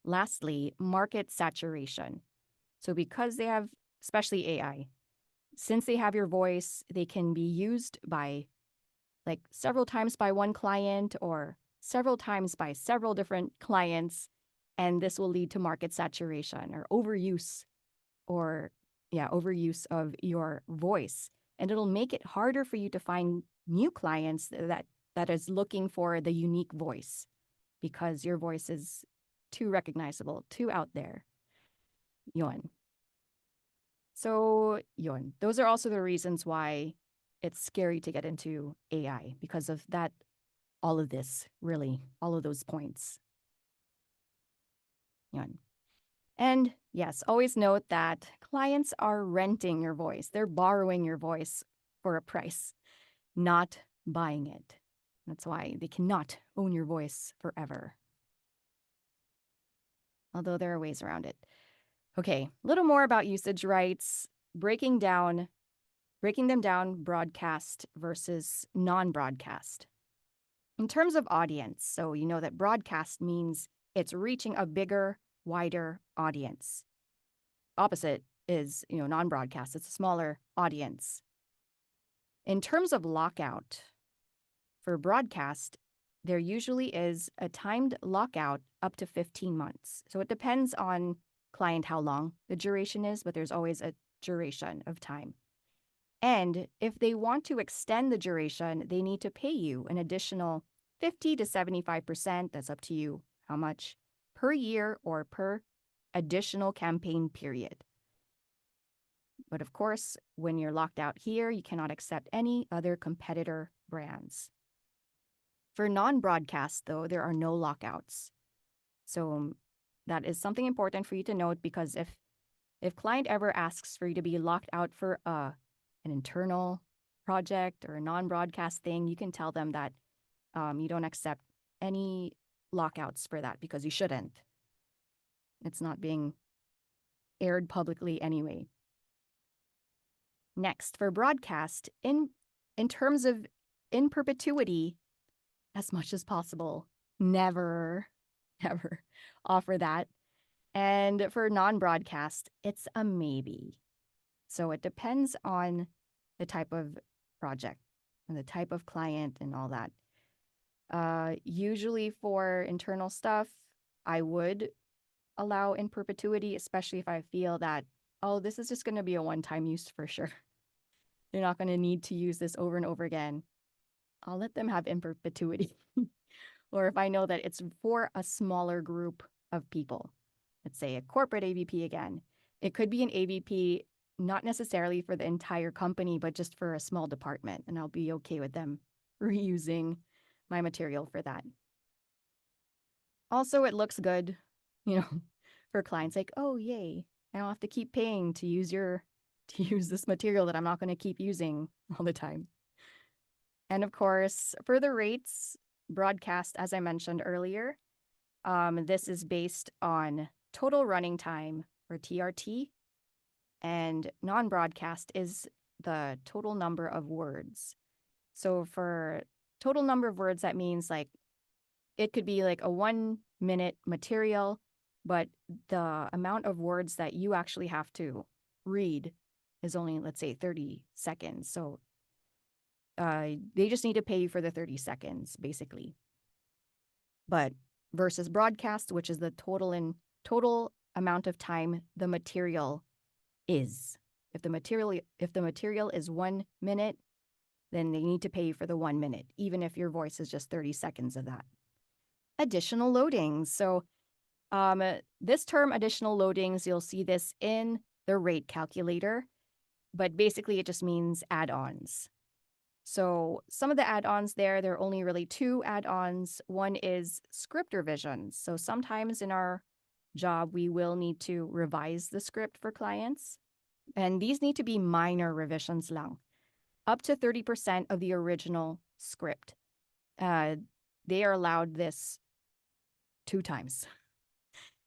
Lastly, market saturation. So because they have, especially AI, since they have your voice, they can be used by like several times by one client or several times by several different clients. And this will lead to market saturation or overuse of your voice. And it'll make it harder for you to find new clients that is looking for the unique voice because your voice is too recognizable, too out there. Yun. So, yun. Those are also the reasons why it's scary to get into AI because of that, all of this, really, all of those points. Yun. And yes, always note that clients are renting your voice. They're borrowing your voice for a price, not buying it. That's why they cannot own your voice forever. Although there are ways around it. Okay, a little more about usage rights, breaking them down, broadcast versus non-broadcast. In terms of audience, so you know that broadcast means it's reaching a bigger, wider audience. Opposite is, non-broadcast. It's a smaller audience. In terms of lockout, for broadcast, there usually is a timed lockout up to 15 months. So it depends on client how long the duration is, but there's always a duration of time. And if they want to extend the duration, they need to pay you an additional 50 to 75%, that's up to you how much, per year or per additional campaign period. But of course, when you're locked out here, you cannot accept any other competitor brands. For non-broadcast, though, there are no lockouts. So that is something important for you to note because if client ever asks for you to be locked out for an internal project or a non-broadcast thing, you can tell them that you don't accept any lockouts for that because you shouldn't. It's not being aired publicly anyway. Next, for broadcast, in terms of in perpetuity, as much as possible, never, ever offer that. And for non-broadcast, it's a maybe. So it depends on the type of project and the type of client and all that. Usually for internal stuff, I would allow in perpetuity, especially if I feel that, oh, this is just going to be a one-time use for sure. They're not going to need to use this over and over again. I'll let them have in perpetuity. Or if I know that it's for a smaller group of people, let's say a corporate AVP again, it could be an AVP not necessarily for the entire company, but just for a small department. And I'll be okay with them reusing my material for that. Also, it looks good, for clients like, oh, yay, I don't have to keep paying to use this material that I'm not going to keep using all the time. And of course, for the rates, broadcast, as I mentioned earlier, this is based on total running time, or TRT, and non-broadcast is the total number of words. So for total number of words, that means like it could be like a 1-minute material, but the amount of words that you actually have to read is only, let's say, 30 seconds. So they just need to pay you for the 30 seconds, basically. But versus broadcast, which is the total amount of time the material is. If the material is 1 minute, then they need to pay you for the 1 minute, even if your voice is just 30 seconds of that. Additional loadings. So this term, additional loadings, you'll see this in the rate calculator, but basically it just means add-ons. So some of the add-ons there are only really 2 add-ons. One is script revisions. So sometimes in our job, we will need to revise the script for clients. And these need to be minor revisions lang, up to 30% of the original script. They are allowed this 2 times.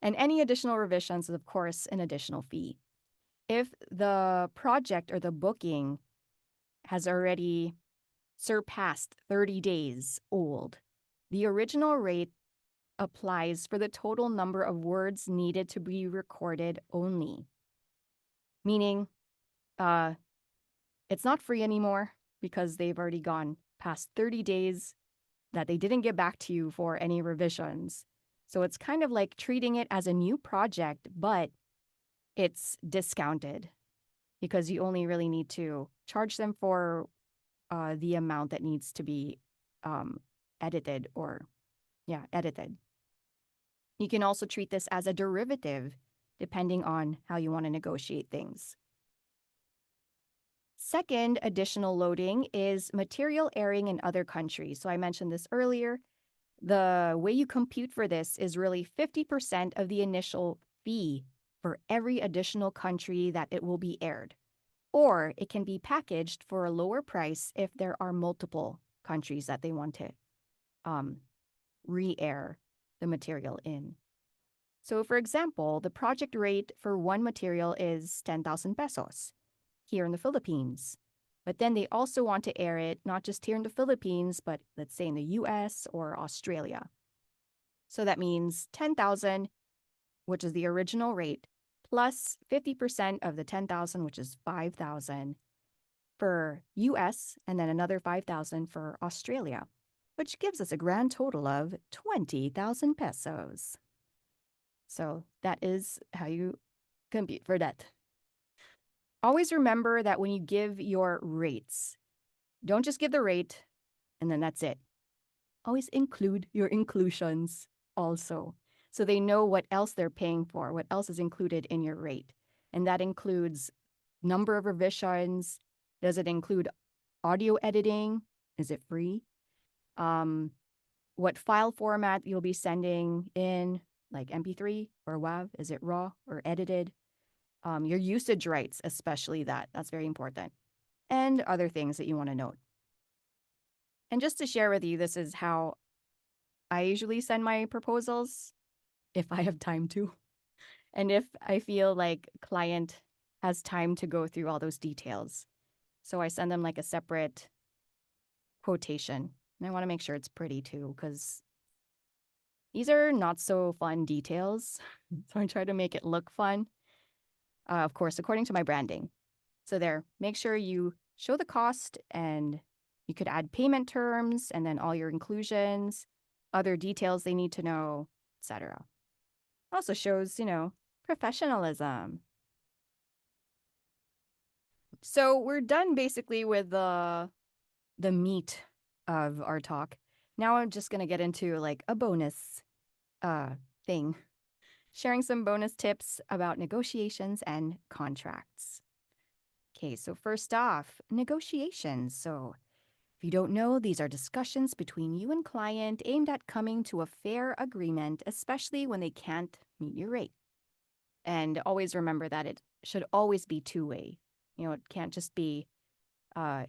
And any additional revisions is, of course, an additional fee. If the project or the booking has already surpassed 30 days old, the original rate applies for the total number of words needed to be recorded only. Meaning, it's not free anymore because they've already gone past 30 days that they didn't get back to you for any revisions. So it's kind of like treating it as a new project, but it's discounted because you only really need to charge them for the amount that needs to be edited. You can also treat this as a derivative, depending on how you want to negotiate things. Second additional loading is material airing in other countries. So I mentioned this earlier. The way you compute for this is really 50% of the initial fee for every additional country that it will be aired. Or it can be packaged for a lower price if there are multiple countries that they want to re-air the material in. So for example, the project rate for one material is 10,000 pesos here in the Philippines. But then they also want to air it not just here in the Philippines, but let's say in the US or Australia. So that means 10,000, which is the original rate, plus 50% of the 10,000, which is 5,000 for US, and then another 5,000 for Australia, which gives us a grand total of 20,000 pesos. So that is how you compute for that. Always remember that when you give your rates, don't just give the rate and then that's it. Always include your inclusions also, so they know what else they're paying for, what else is included in your rate. And that includes number of revisions. Does it include audio editing? Is it free? What file format you'll be sending in, like MP3 or WAV? Is it raw or edited? Your usage rights, especially that's very important. And other things that you want to note. And just to share with you, this is how I usually send my proposals, if I have time to. And if I feel like client has time to go through all those details. So I send them like a separate quotation. And I want to make sure it's pretty too, because these are not so fun details. So I try to make it look fun. Of course, according to my branding. So there, make sure you show the cost, and you could add payment terms and then all your inclusions, other details they need to know, etc. Also shows, professionalism. So we're done basically with the meat of our talk. Now I'm just gonna get into like a bonus thing, sharing some bonus tips about negotiations and contracts. Okay, so first off, negotiations. So if you don't know, these are discussions between you and client aimed at coming to a fair agreement, especially when they can't meet your rate. And always remember that it should always be two-way. It can't just be uh,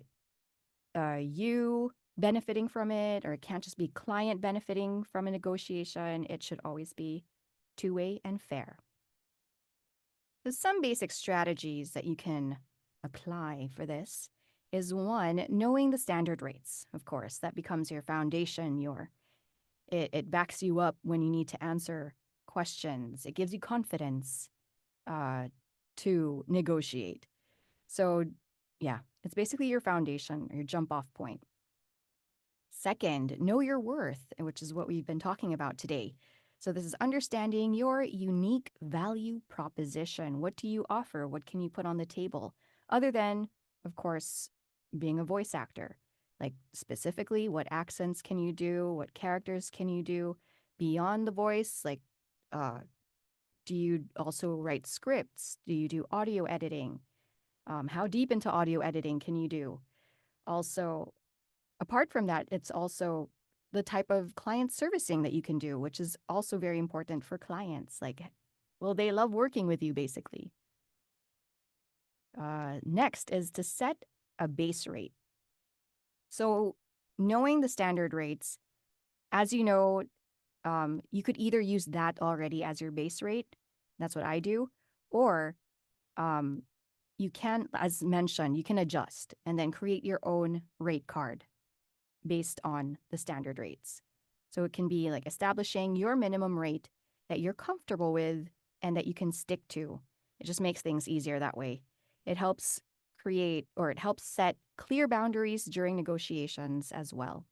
you benefiting from it, or it can't just be client benefiting from a negotiation. It should always be two-way and fair. There's some basic strategies that you can apply for this is one, knowing the standard rates. Of course, that becomes your foundation. It backs you up when you need to answer questions. It gives you confidence to negotiate. So yeah, it's basically your foundation or your jump off point. Second, know your worth, which is what we've been talking about today. So this is understanding your unique value proposition. What do you offer? What can you put on the table? Other than, of course, being a voice actor. Like specifically, what accents can you do? What characters can you do? Beyond the voice, like do you also write scripts? Do you do audio editing? How deep into audio editing can you do? Also, apart from that, it's also the type of client servicing that you can do, which is also very important for clients. Like, will they love working with you, basically? Next is to set a base rate. So knowing the standard rates, as you know, you could either use that already as your base rate. That's what I do. Or you can, as mentioned, you can adjust and then create your own rate card based on the standard rates. So it can be like establishing your minimum rate that you're comfortable with and that you can stick to. It just makes things easier that way. It helps set clear boundaries during negotiations as well.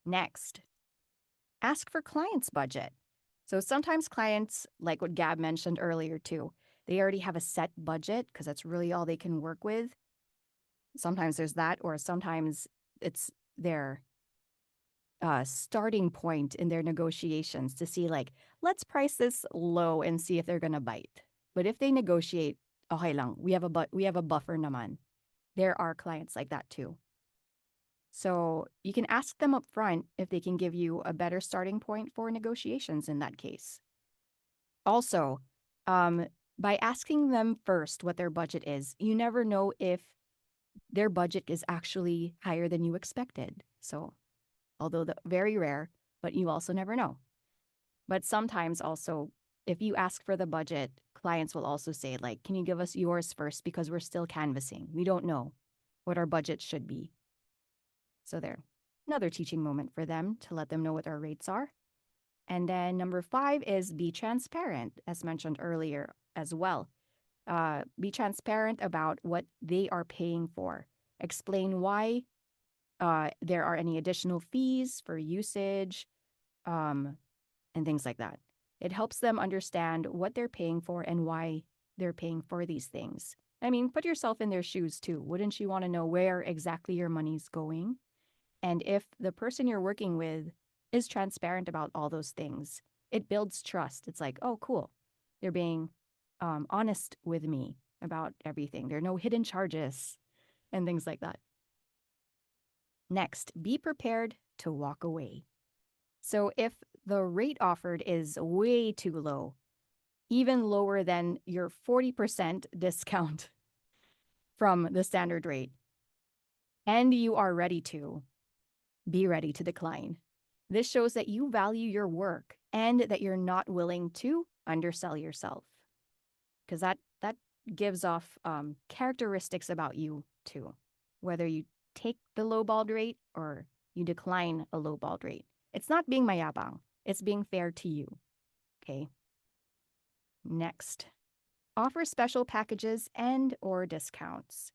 Next, ask for clients' budget. So sometimes clients, like what Gab mentioned earlier too, they already have a set budget because that's really all they can work with. Sometimes there's that, or sometimes it's their starting point in their negotiations to see like, let's price this low and see if they're gonna bite. But if they negotiate, okay lang, we have a buffer naman. There are clients like that too. So you can ask them up front if they can give you a better starting point for negotiations in that case. Also, by asking them first what their budget is, you never know if their budget is actually higher than you expected. So although very rare, but you also never know. But sometimes also, if you ask for the budget, clients will also say like, can you give us yours first because we're still canvassing. We don't know what our budget should be. So there, another teaching moment for them to let them know what our rates are. And then number 5 is be transparent, as mentioned earlier as well. Be transparent about what they are paying for. Explain why there are any additional fees for usage and things like that. It helps them understand what they're paying for and why they're paying for these things. I mean, put yourself in their shoes too. Wouldn't you want to know where exactly your money's going? And if the person you're working with is transparent about all those things, it builds trust. It's like, oh, cool. They're being honest with me about everything. There are no hidden charges and things like that. Next, be prepared to walk away. So if the rate offered is way too low, even lower than your 40% discount from the standard rate, and you are ready to, be ready to decline. This shows that you value your work and that you're not willing to undersell yourself, because that gives off characteristics about you too, whether you take the lowballed rate or you decline a lowballed rate. It's not being mayabang. It's being fair to you. Okay. Next, offer special packages and or discounts.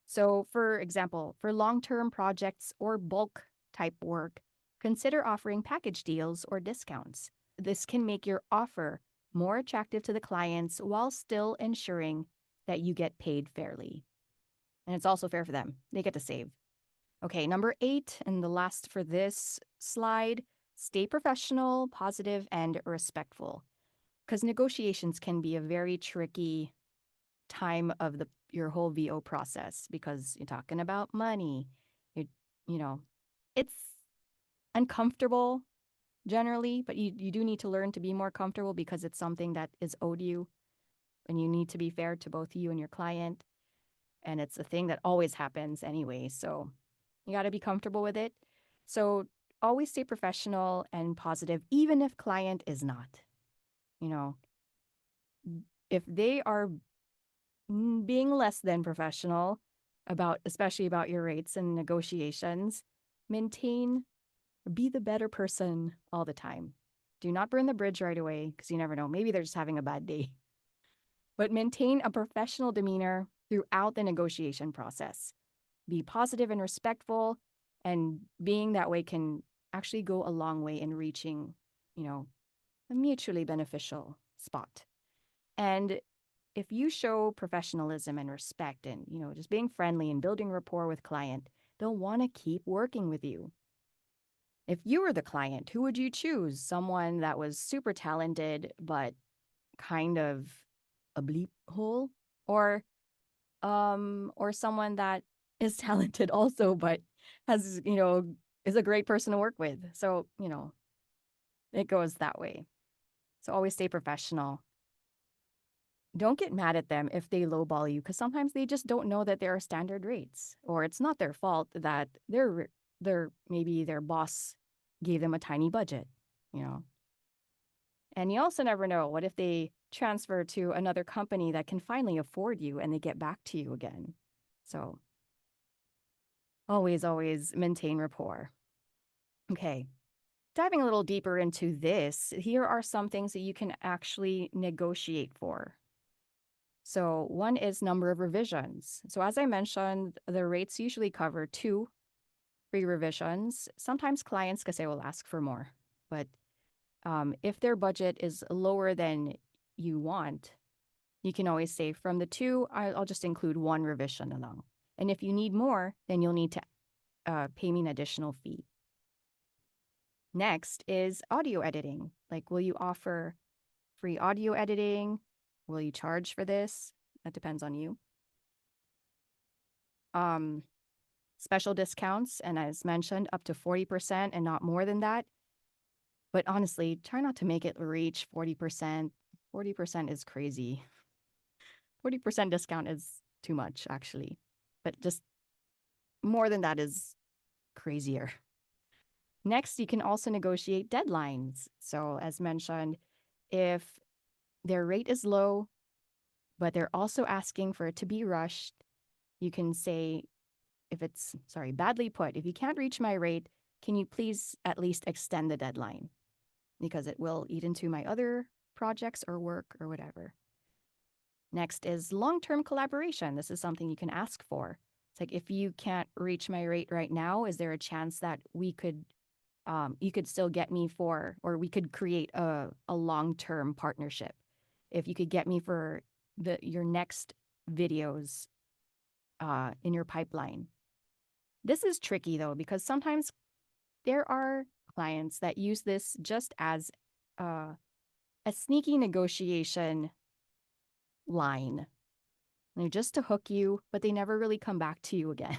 So for example, for long-term projects or bulk type work, consider offering package deals or discounts. this can make your offer more attractive to the clients while still ensuring that you get paid fairly. And it's also fair for them. They get to save. Okay, number 8, and the last for this slide, stay professional, positive, and respectful. Because negotiations can be a very tricky time of your whole VO process because you're talking about money. You know, it's uncomfortable generally, but you do need to learn to be more comfortable because it's something that is owed you, and you need to be fair to both you and your client. And it's a thing that always happens anyway, so you got to be comfortable with it. So always stay professional and positive, even if client is not. You know, if they are being less than professional especially about your rates and negotiations, be the better person all the time. Do not burn the bridge right away because you never know. Maybe they're just having a bad day. But maintain a professional demeanor throughout the negotiation process. Be positive and respectful, and being that way can actually go a long way in reaching, a mutually beneficial spot. And if you show professionalism and respect and, just being friendly and building rapport with client, they'll want to keep working with you. If you were the client, who would you choose? Someone that was super talented, but kind of a bleep hole? Or someone that is talented also, but has, is a great person to work with. So, it goes that way. So always stay professional. Don't get mad at them if they lowball you, because sometimes they just don't know that there are standard rates, or it's not their fault that maybe their boss gave them a tiny budget, And you also never know. What if they transfer to another company that can finally afford you and they get back to you again? So always, always maintain rapport. Okay. Diving a little deeper into this, here are some things that you can actually negotiate for. So one is number of revisions. So as I mentioned, the rates usually cover 2 free revisions. Sometimes clients, because they will ask for more. But if their budget is lower than you want, you can always say from the 2, I'll just include 1 revision along. And if you need more, then you'll need to pay me an additional fee. Next is audio editing. Like, will you offer free audio editing? Will you charge for this? That depends on you. Special discounts, and as mentioned, up to 40% and not more than that. But honestly, try not to make it reach 40%. 40% is crazy. 40% discount is too much, actually. But just more than that is crazier. Next, you can also negotiate deadlines. So as mentioned, if their rate is low, but they're also asking for it to be rushed, you can say, badly put, if you can't reach my rate, can you please at least extend the deadline? Because it will eat into my other projects or work or whatever. Next is long-term collaboration. This is something you can ask for. It's like, if you can't reach my rate right now, is there a chance that you could still get me or we could create a long-term partnership? If you could get me for your next videos in your pipeline. This is tricky though, because sometimes there are clients that use this just as a sneaky negotiation line. Just to hook you, but they never really come back to you again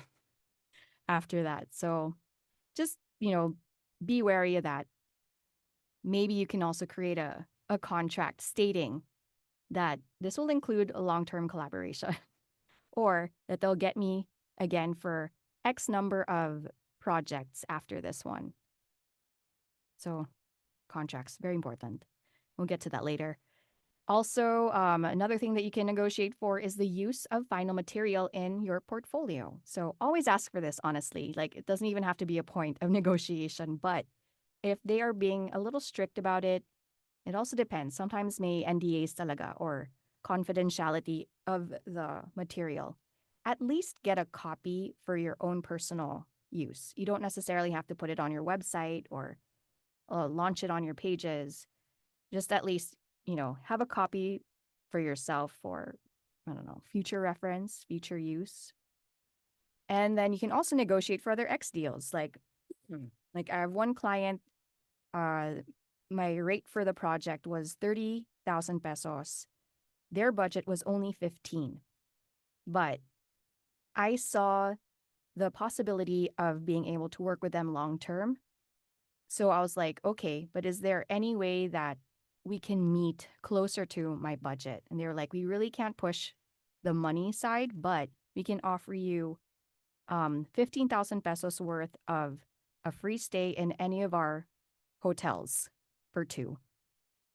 after that. So just, be wary of that. Maybe you can also create a contract stating that this will include a long-term collaboration or that they'll get me again for X number of projects after this one. So contracts, very important. We'll get to that later. Also, another thing that you can negotiate for is the use of final material in your portfolio. So always ask for this, honestly. Like, it doesn't even have to be a point of negotiation, but if they are being a little strict about it, it also depends. Sometimes may NDAs talaga or confidentiality of the material. At least get a copy for your own personal use. You don't necessarily have to put it on your website or launch it on your pages. just at least, have a copy for yourself for, I don't know, future reference, future use. And then you can also negotiate for other X deals. Like I have one client, my rate for the project was 30,000 pesos. Their budget was only 15. But I saw the possibility of being able to work with them long term. So I was like, okay, but is there any way that we can meet closer to my budget? And they were like, we really can't push the money side, but we can offer you 15,000 pesos worth of a free stay in any of our hotels for two.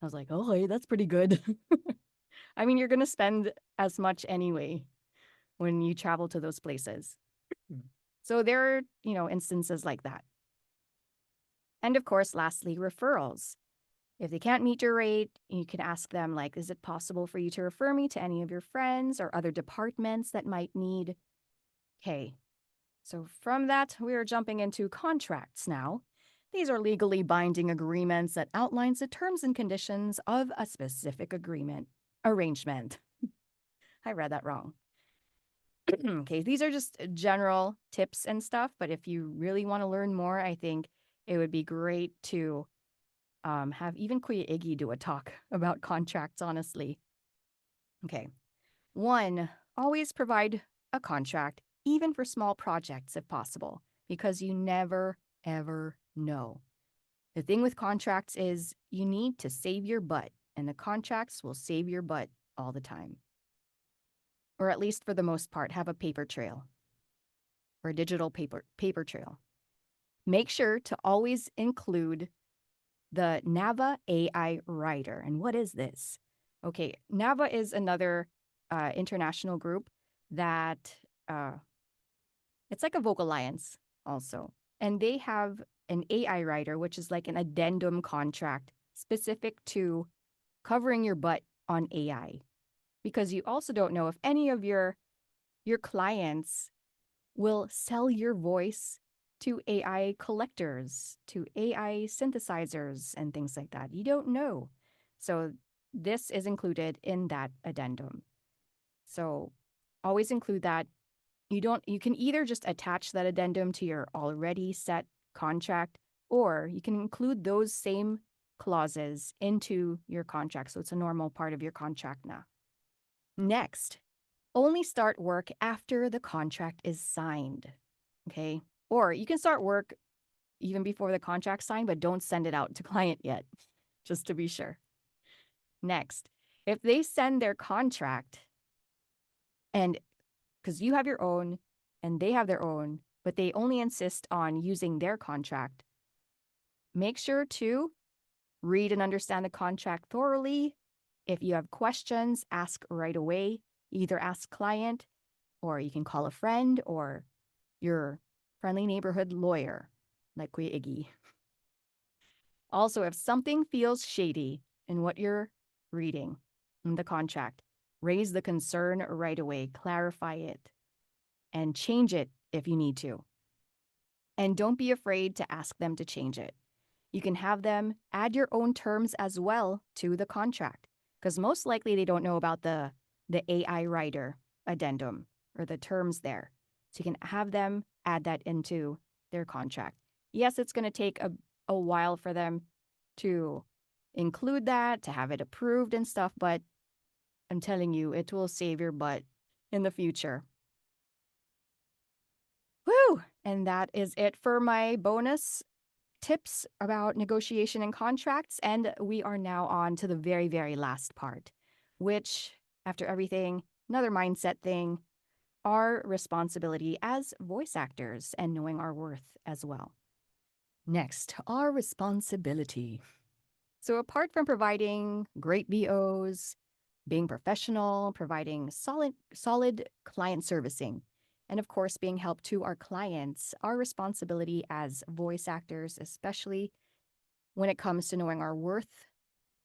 I was like, oh, hey, that's pretty good. I mean, you're going to spend as much anyway when you travel to those places. So there are, instances like that. And of course, lastly, referrals. If they can't meet your rate, you can ask them, like, is it possible for you to refer me to any of your friends or other departments that might need? Okay. So from that, we are jumping into contracts now. These are legally binding agreements that outlines the terms and conditions of a specific arrangement. I read that wrong. Okay, these are just general tips and stuff, but if you really want to learn more, I think it would be great to have even Kuya Iggy do a talk about contracts, honestly. Okay. 1, always provide a contract, even for small projects if possible, because you never, ever know. The thing with contracts is you need to save your butt, and the contracts will save your butt all the time. Or at least for the most part, have a paper trail or a digital paper trail. Make sure to always include the NAVA AI Writer. And what is this? Okay, NAVA is another international group that it's like a Vocal Alliance also. And they have an AI Writer, which is like an addendum contract specific to covering your butt on AI. Because you also don't know if any of your clients will sell your voice to AI collectors, to AI synthesizers, and things like that. You don't know. So this is included in that addendum. So always include that. You can either just attach that addendum to your already set contract, or you can include those same clauses into your contract. So it's a normal part of your contract now. Next, only start work after the contract is signed. Okay. Or you can start work even before the contract's signed, but don't send it out to client yet, just to be sure. Next, if they send their contract, and because you have your own and they have their own, but they only insist on using their contract, make sure to read and understand the contract thoroughly. If you have questions, ask right away. Either ask client, or you can call a friend or your friendly neighborhood lawyer, like Kuya Iggy. Also, if something feels shady in what you're reading in the contract, raise the concern right away, clarify it, and change it if you need to. And don't be afraid to ask them to change it. You can have them add your own terms as well to the contract, because most likely they don't know about the AI writer addendum or the terms there. So you can have them add that into their contract. Yes, it's going to take a while for them to include that, to have it approved and stuff, but I'm telling you, it will save your butt in the future. Woo! And that is it for my bonus tips about negotiation and contracts. And we are now on to the very, very last part, which, after everything, another mindset thing, our responsibility as voice actors and knowing our worth as well. Next, our responsibility. So apart from providing great VOs, being professional, providing solid client servicing, and of course, being help to our clients, our responsibility as voice actors, especially when it comes to knowing our worth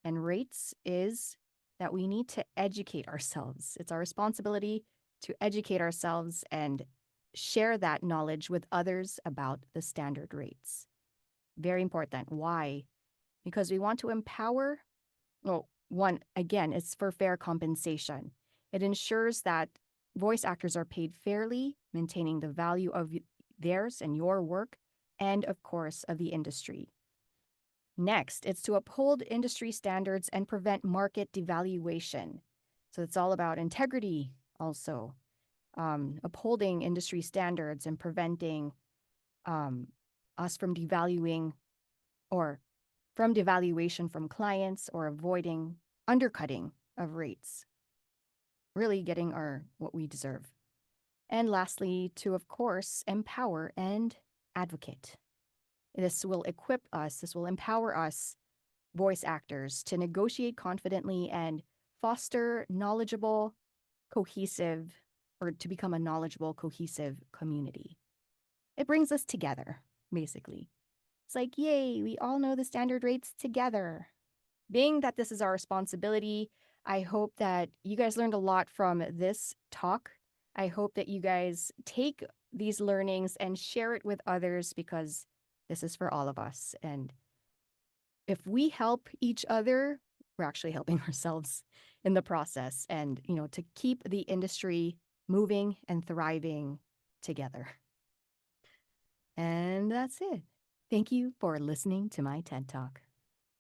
and rates, is that we need to educate ourselves. It's our responsibility to educate ourselves and share that knowledge with others about the standard rates. Very important. Why? Because we want to empower Well, one, again, it's for fair compensation. It ensures that voice actors are paid fairly, maintaining the value of theirs and your work, and of course, of the industry. Next, it's to uphold industry standards and prevent market devaluation. So it's all about integrity also, upholding industry standards and preventing us from devaluing or from devaluation from clients or avoiding undercutting of rates, really getting our what we deserve. And lastly, to of course empower and advocate. This will equip us, this will empower us voice actors to negotiate confidently and foster knowledgeable, cohesive, or to become a knowledgeable, cohesive community. It brings us together, basically. It's like, yay, we all know the standard rates together. Being that this is our responsibility, I hope that you guys learned a lot from this talk. I hope that you guys take these learnings and share it with others because this is for all of us. And if we help each other, we're actually helping ourselves in the process and, to keep the industry moving and thriving together. And that's it. Thank you for listening to my TED Talk.